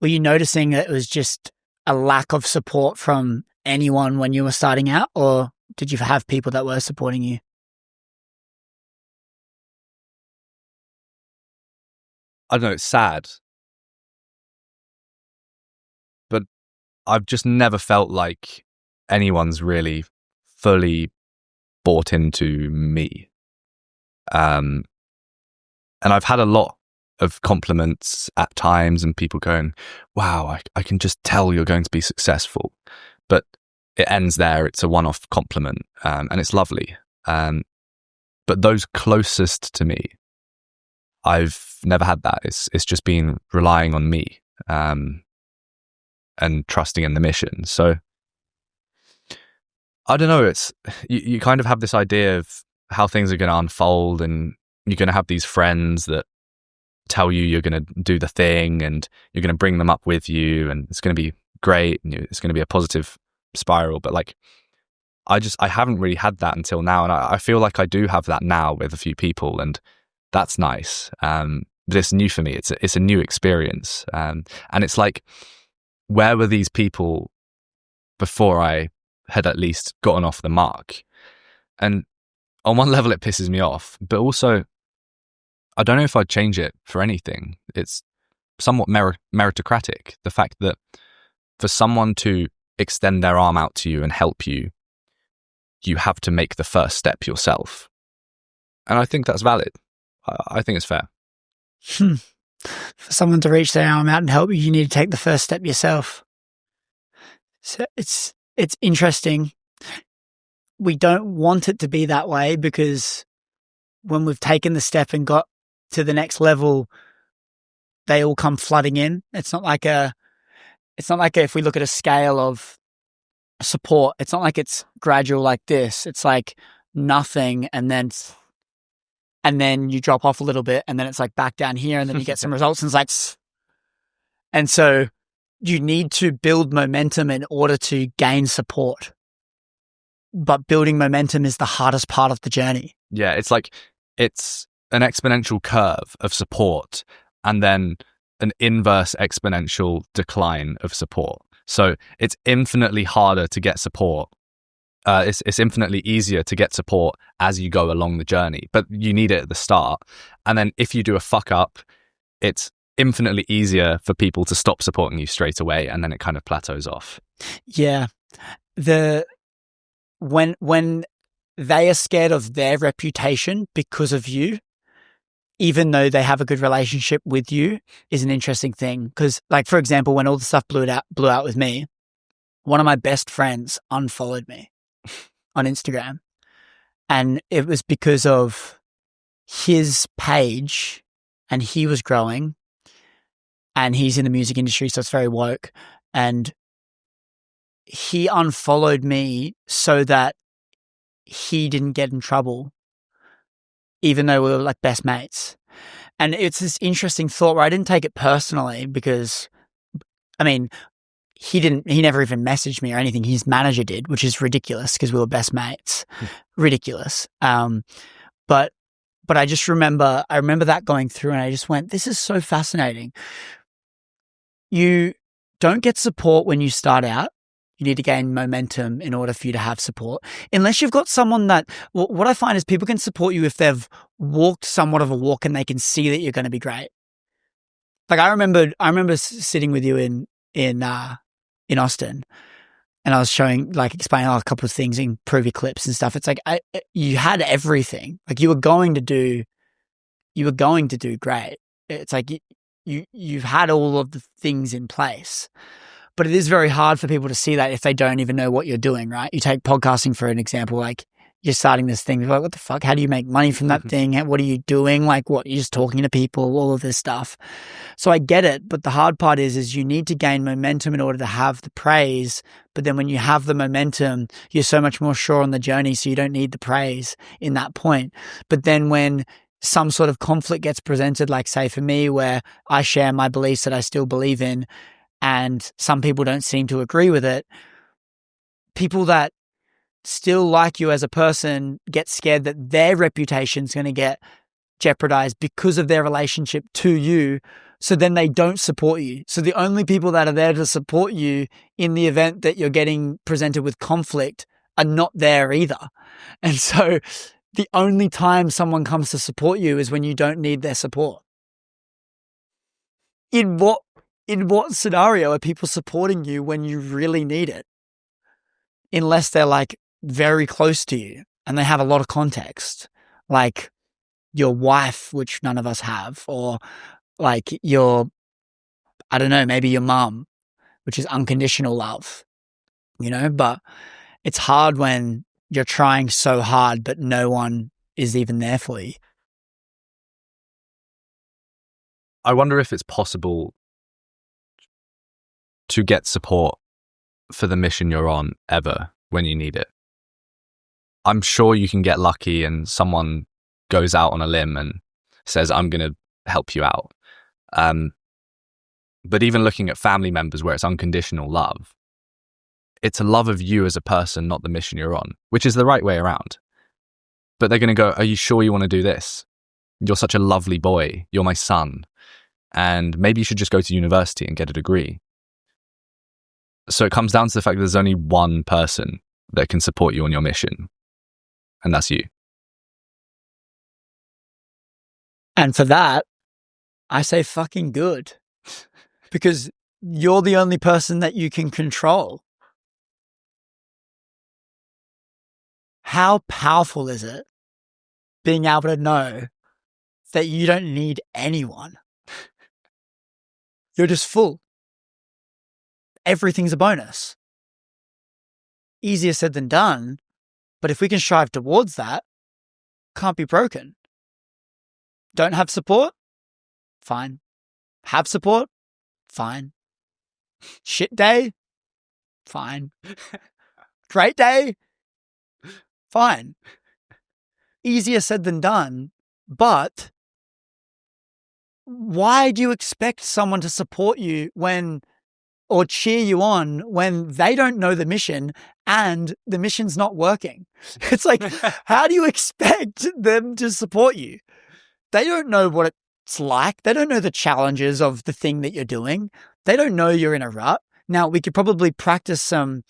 Were you noticing that it was just a lack of support from anyone when you were starting out, or did you have people that were supporting you? I don't know, it's sad. But I've just never felt like anyone's really fully bought into me. And I've had a lot of compliments at times and people going, wow, I can just tell you're going to be successful. But it ends there. It's a one-off compliment, and it's lovely. But those closest to me, I've never had that. It's just been relying on me and trusting in the mission. So I don't know. It's you kind of have this idea of how things are going to unfold, and you're going to have these friends that tell you you're going to do the thing, and you're going to bring them up with you, and it's going to be great, and it's going to be a positive spiral. But like, I haven't really had that until now, and I feel like I do have that now with a few people, and that's nice. But it's new for me. It's a new experience, and it's like, where were these people before I had at least gotten off the mark? And on one level, it pisses me off, but also, I don't know if I'd change it for anything. It's somewhat meritocratic. The fact that for someone to extend their arm out to you and help you, you have to make the first step yourself. And I think that's valid. I think it's fair. For someone to reach their arm out and help you, you need to take the first step yourself. So it's interesting. We don't want it to be that way, because when we've taken the step and got to the next level, they all come flooding in. It's not like if we look at a scale of support, it's not like it's gradual like this. It's like nothing, and then you drop off a little bit, and then it's like back down here, and then you get some results, and it's like, and so you need to build momentum in order to gain support. But building momentum is the hardest part of the journey. Yeah, it's like, it's an exponential curve of support and then an inverse exponential decline of support. So it's infinitely harder to get support. It's infinitely easier to get support as you go along the journey, but you need it at the start. And then if you do a fuck up, it's infinitely easier for people to stop supporting you straight away, and then it kind of plateaus off. Yeah. When they are scared of their reputation because of you, even though they have a good relationship with you, is an interesting thing. Because, like, for example, when all the stuff blew out with me, one of my best friends unfollowed me on Instagram. And it was because of his page, and he was growing, and he's in the music industry, so it's very woke. And he unfollowed me so that he didn't get in trouble, even though we were like best mates. And it's this interesting thought where I didn't take it personally because, I mean, he never even messaged me or anything. His manager did, which is ridiculous because we were best mates. Ridiculous. But I just remember that going through, and I just went, this is so fascinating. You don't get support when you start out. You need to gain momentum in order for you to have support. Unless you've got someone that, what I find is people can support you if they've walked somewhat of a walk and they can see that you're going to be great. Like I remember sitting with you in Austin, and I was explaining a couple of things in preview clips and stuff. It's like you had everything. Like you were going to do great. It's like you've had all of the things in place. But it is very hard for people to see that if they don't even know what you're doing, right? You take podcasting for an example, like you're starting this thing. You're like, what the fuck? How do you make money from that thing? What are you doing? Like what? You're just talking to people, all of this stuff. So I get it. But the hard part is you need to gain momentum in order to have the praise. But then when you have the momentum, you're so much more sure on the journey. So you don't need the praise in that point. But then when some sort of conflict gets presented, like say for me, where I share my beliefs that I still believe in, and some people don't seem to agree with it, people that still like you as a person get scared that their reputation's going to get jeopardized because of their relationship to you. So then they don't support you. So the only people that are there to support you in the event that you're getting presented with conflict are not there either. And so the only time someone comes to support you is when you don't need their support. In what scenario are people supporting you when you really need it? Unless they're like very close to you and they have a lot of context, like your wife, which none of us have, or like I don't know, maybe your mum, which is unconditional love, but it's hard when you're trying so hard, but no one is even there for you. I wonder if it's possible to get support for the mission you're on ever when you need it. I'm sure you can get lucky and someone goes out on a limb and says, I'm going to help you out. But even looking at family members where it's unconditional love, it's a love of you as a person, not the mission you're on, which is the right way around. But they're going to go, are you sure you want to do this? You're such a lovely boy. You're my son. And maybe you should just go to university and get a degree. So it comes down to the fact that there's only one person that can support you on your mission, and that's you. And for that, I say fucking good. Because you're the only person that you can control. How powerful is it being able to know that you don't need anyone? You're just full. Everything's a bonus. Easier said than done, but if we can strive towards that, can't be broken. Don't have support? Fine. Have support? Fine. Shit day? Fine. Great day? Fine. Easier said than done, but why do you expect someone to support you or cheer you on when they don't know the mission and the mission's not working? It's like, how do you expect them to support you? They don't know what it's like. They don't know the challenges of the thing that you're doing. They don't know you're in a rut. Now, we could probably practice some,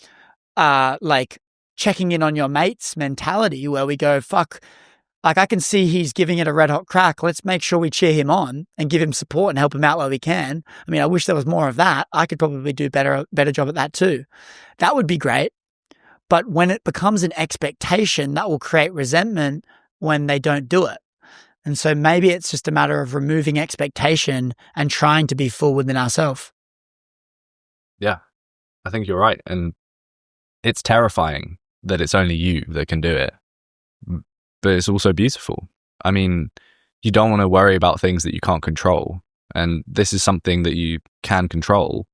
like checking in on your mates mentality where we go, fuck, Like, I can see he's giving it a red hot crack. Let's make sure we cheer him on and give him support and help him out where we can. I mean, I wish there was more of that. I could probably do better job at that too. That would be great. But when it becomes an expectation, that will create resentment when they don't do it. And so maybe it's just a matter of removing expectation and trying to be full within ourselves. Yeah, I think you're right. And it's terrifying that it's only you that can do it. But it's also beautiful. I mean, you don't want to worry about things that you can't control. And this is something that you can control.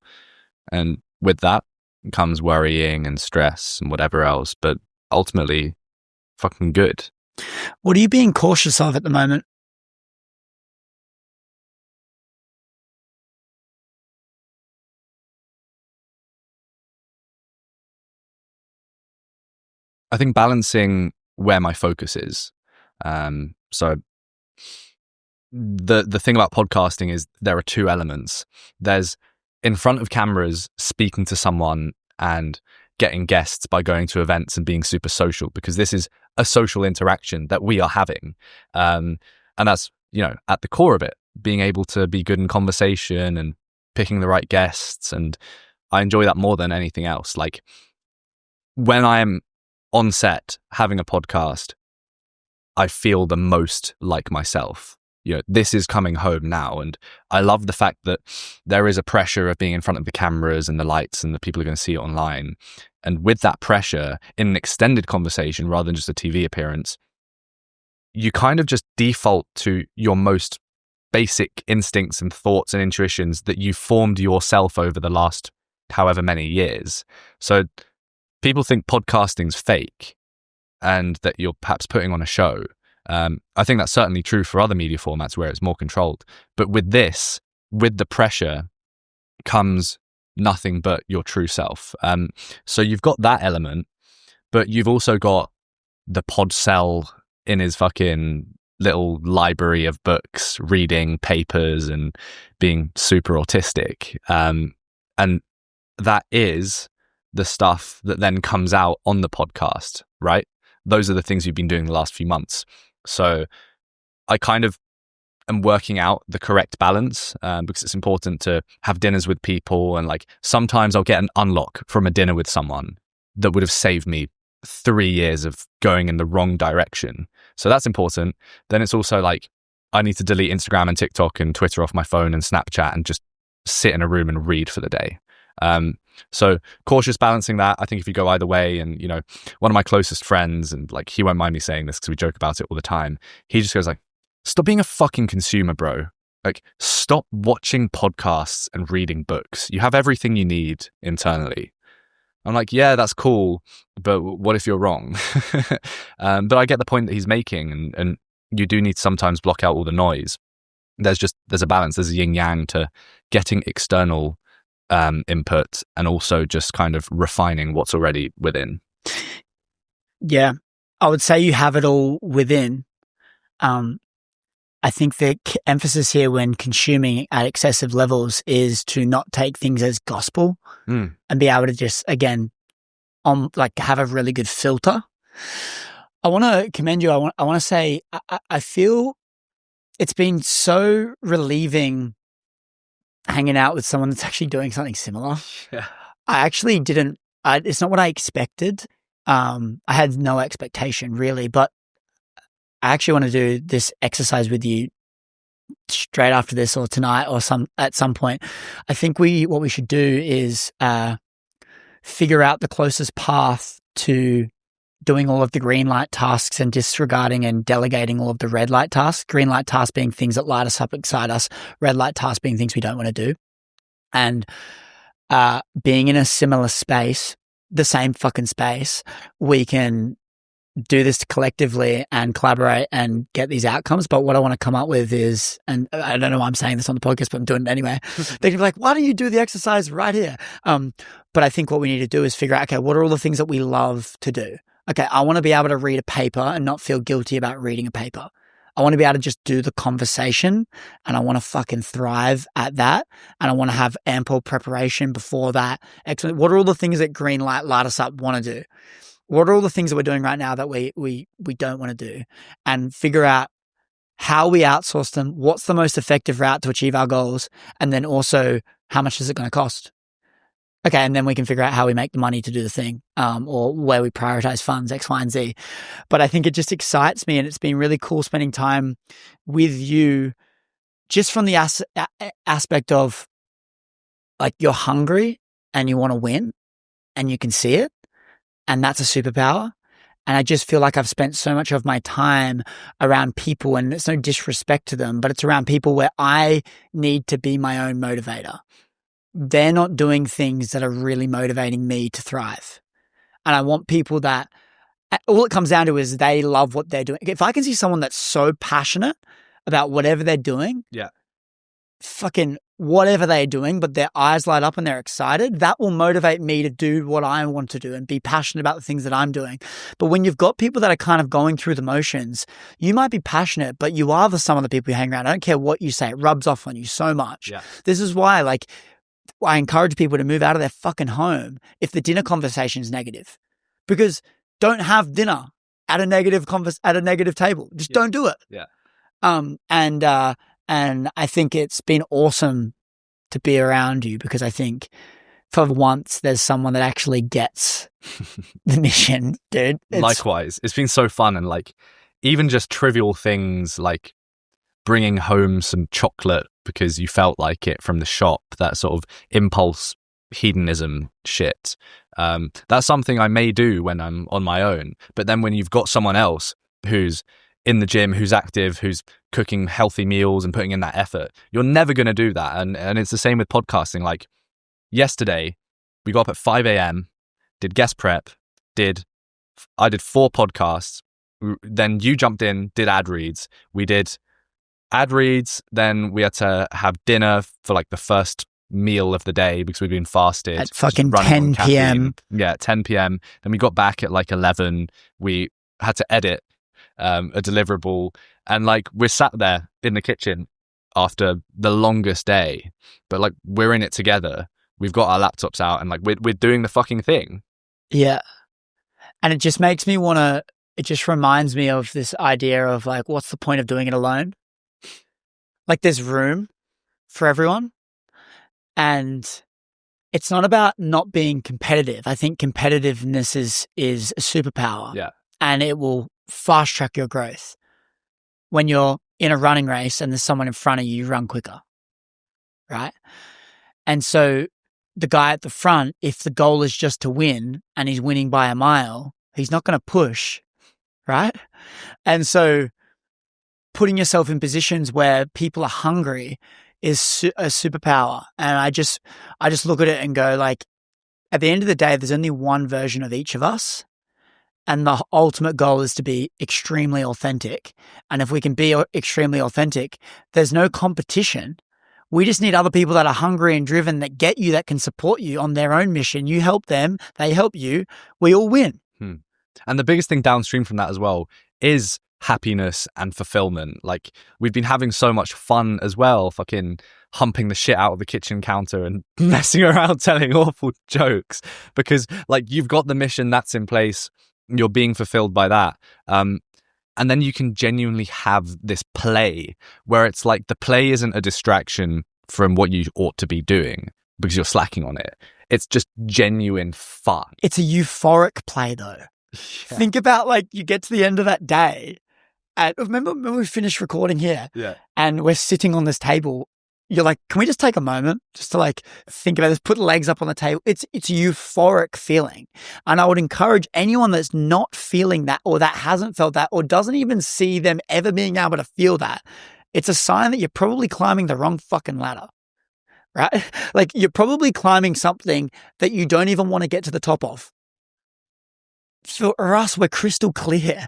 And with that comes worrying and stress and whatever else. But ultimately, fucking good. What are you being cautious of at the moment? I think balancing where my focus is. So the thing about podcasting is there are two elements. There's in front of cameras speaking to someone and getting guests by going to events and being super social, because this is a social interaction that we are having. And that's, at the core of it, being able to be good in conversation and picking the right guests. And I enjoy that more than anything else. Like when I'm on set having a podcast, I feel the most like myself. This is coming home now. And I love the fact that there is a pressure of being in front of the cameras and the lights and the people are going to see it online. And with that pressure in an extended conversation rather than just a TV appearance, you kind of just default to your most basic instincts and thoughts and intuitions that you formed yourself over the last however many years. So people think podcasting's fake and that you're perhaps putting on a show. I think that's certainly true for other media formats where it's more controlled. But with this, with the pressure comes nothing but your true self. So you've got that element, but you've also got the Podcell in his fucking little library of books, reading papers and being super autistic. And that is the stuff that then comes out on the podcast, right? Those are the things you've been doing the last few months. So I kind of am working out the correct balance because it's important to have dinners with people. And like sometimes I'll get an unlock from a dinner with someone that would have saved me 3 years of going in the wrong direction. So that's important. Then it's also like I need to delete Instagram and TikTok and Twitter off my phone and Snapchat and just sit in a room and read for the day. So cautious balancing that. I think if you go either way, and one of my closest friends, and like he won't mind me saying this because we joke about it all the time, he just goes like, stop being a fucking consumer, bro. Like stop watching podcasts and reading books. You have everything you need internally. I'm like, yeah, that's cool, but what if you're wrong? But I get the point that he's making, and you do need to sometimes block out all the noise. There's a balance. There's a yin yang to getting external input and also just kind of refining what's already within. Yeah, I would say you have it all within. I think the emphasis here when consuming at excessive levels is to not take things as gospel and be able to just, again, have a really good filter. I want to commend you. I want to say I feel it's been so relieving hanging out with someone that's actually doing something similar. Yeah. I actually didn't, it's not what I expected. I had no expectation really, but I actually want to do this exercise with you straight after this or tonight or at some point. I think what we should do is figure out the closest path to doing all of the green light tasks and disregarding and delegating all of the red light tasks. Green light tasks being things that light us up, excite us. Red light tasks being things we don't want to do. And being in a similar space, the same fucking space, we can do this collectively and collaborate and get these outcomes. But what I want to come up with is, and I don't know why I'm saying this on the podcast, but I'm doing it anyway. They can be like, why don't you do the exercise right here? But I think what we need to do is figure out, okay, what are all the things that we love to do? Okay, I want to be able to read a paper and not feel guilty about reading a paper. I want to be able to just do the conversation and I want to fucking thrive at that. And I want to have ample preparation before that. Excellent. What are all the things that green light us up want to do? what are all the things that we're doing right now that we don't want to do, and figure out how we outsource them, what's the most effective route to achieve our goals, and then also how much is it going to cost? Okay, and then we can figure out how we make the money to do the thing, or where we prioritize funds, X, Y, and Z. But I think it just excites me, and it's been really cool spending time with you just from the aspect of like you're hungry and you want to win and you can see it, and that's a superpower. And I just feel like I've spent so much of my time around people, and it's no disrespect to them, but it's around people where I need to be my own motivator. They're not doing things that are really motivating me to thrive. And I want people that all it comes down to is they love what they're doing. If I can see someone that's so passionate about whatever they're doing, fucking whatever they're doing, but their eyes light up and they're excited, that will motivate me to do what I want to do and be passionate about the things that I'm doing. But when you've got people that are kind of going through the motions, you might be passionate, but you are some of the people you hang around. I don't care what you say. It rubs off on you so much. Yeah. This is why, like, I encourage people to move out of their fucking home if the dinner conversation is negative, because don't have dinner at a negative table. Just don't do it. Yeah. And I think it's been awesome to be around you, because I think for once there's someone that actually gets the mission, dude. Likewise. It's been so fun, and like even just trivial things like bringing home some chocolate because you felt like it from the shop, that sort of impulse hedonism shit. That's something I may do when I'm on my own. But then when you've got someone else who's in the gym, who's active, who's cooking healthy meals and putting in that effort, you're never going to do that. And it's the same with podcasting. Like yesterday, we got up at 5 a.m., did guest prep, I did 4 podcasts. Then you jumped in, did ad reads. We did ad reads. Then we had to have dinner for like the first meal of the day because we'd been fasted. At fucking 10 p.m. Yeah, 10 p.m. Then we got back at like 11. We had to edit a deliverable, and like we're sat there in the kitchen after the longest day, but like we're in it together. We've got our laptops out and like we're doing the fucking thing. Yeah. And it just makes me want to, it just reminds me of this idea of like, what's the point of doing it alone? Like there's room for everyone, and it's not about not being competitive. I think competitiveness is a superpower. Yeah. And it will fast track your growth. When you're in a running race and there's someone in front of you, you run quicker, right? And so the guy at the front, if the goal is just to win and he's winning by a mile, he's not going to push, right? And so putting yourself in positions where people are hungry is a superpower. And I just look at it and go like, at the end of the day, there's only one version of each of us. And the ultimate goal is to be extremely authentic. And if we can be extremely authentic, there's no competition. We just need other people that are hungry and driven, that get you, that can support you on their own mission. You help them, they help you. We all win. And the biggest thing downstream from that as well is happiness and fulfillment. Like we've been having so much fun as well, fucking humping the shit out of the kitchen counter and messing around telling awful jokes, because like you've got the mission that's in place. You're being fulfilled by that. And then you can genuinely have this play where it's like the play isn't a distraction from what you ought to be doing because you're slacking on it. It's just genuine fun. It's a euphoric play though. Yeah. Think about like you get to the end of that day, and remember when we finished recording here, and we're sitting on this table, you're like, can we just take a moment just to like think about this, put legs up on the table? It's a euphoric feeling. And I would encourage anyone that's not feeling that, or that hasn't felt that, or doesn't even see them ever being able to feel that, it's a sign that you're probably climbing the wrong fucking ladder, right? Like you're probably climbing something that you don't even want to get to the top of. For us, we're crystal clear.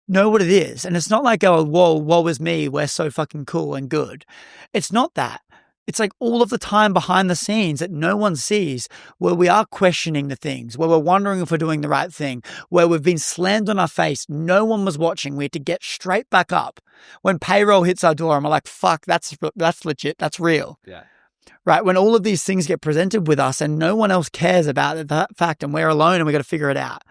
Know what it is. And it's not like, oh, whoa, woe is me, we're so fucking cool and good. It's not that. It's like all of the time behind the scenes that no one sees, where we are questioning the things, where we're wondering if we're doing the right thing, where we've been slammed on our face. No one was watching. We had to get straight back up. When payroll hits our door and we're like, fuck, that's legit. That's real. Yeah. Right. When all of these things get presented with us and no one else cares about that fact, and we're alone and we got to figure it out.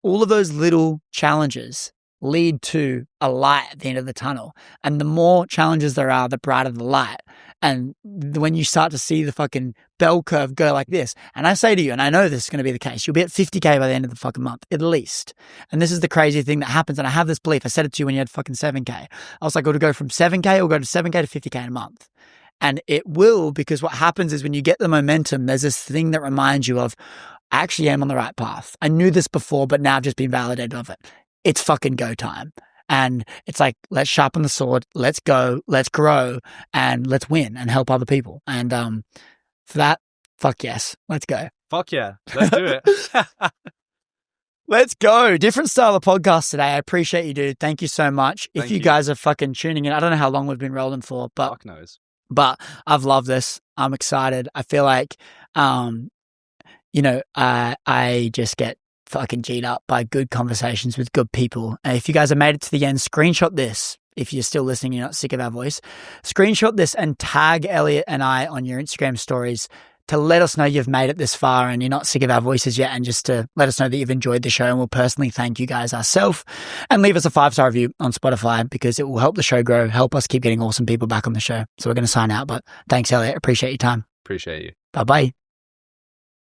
all of those little challenges lead to a light at the end of the tunnel. And the more challenges there are, the brighter the light. And when you start to see the fucking bell curve go like this, and I say to you, and I know this is going to be the case, you'll be at 50K by the end of the fucking month, at least. And this is the crazy thing that happens. And I have this belief. I said it to you when you had fucking 7K. I was like, it'll go from 7K, it'll go to 7K to 50K in a month. And it will, because what happens is when you get the momentum, there's this thing that reminds you of, I actually am on the right path. I knew this before, but now I've just been validated of it. It's fucking go time. And it's like, let's sharpen the sword, let's go, let's grow, and let's win and help other people. And for that, fuck yes, let's go. Fuck yeah, let's do it. Let's go. Different style of podcast today. I appreciate you, dude. Thank you so much. If you guys are fucking tuning in, I don't know how long we've been rolling for, but fuck knows. But I've loved this. I'm excited. I feel like, I just get fucking G'd up by good conversations with good people. And if you guys have made it to the end, screenshot this. If you're still listening, you're not sick of our voice. Screenshot this and tag Elliot and I on your Instagram stories to let us know you've made it this far and you're not sick of our voices yet, and just to let us know that you've enjoyed the show. And we'll personally thank you guys ourselves, and leave us a 5-star review on Spotify, because it will help the show grow, help us keep getting awesome people back on the show. So we're going to sign out, but thanks, Elliot. Appreciate your time. Appreciate you. Bye-bye.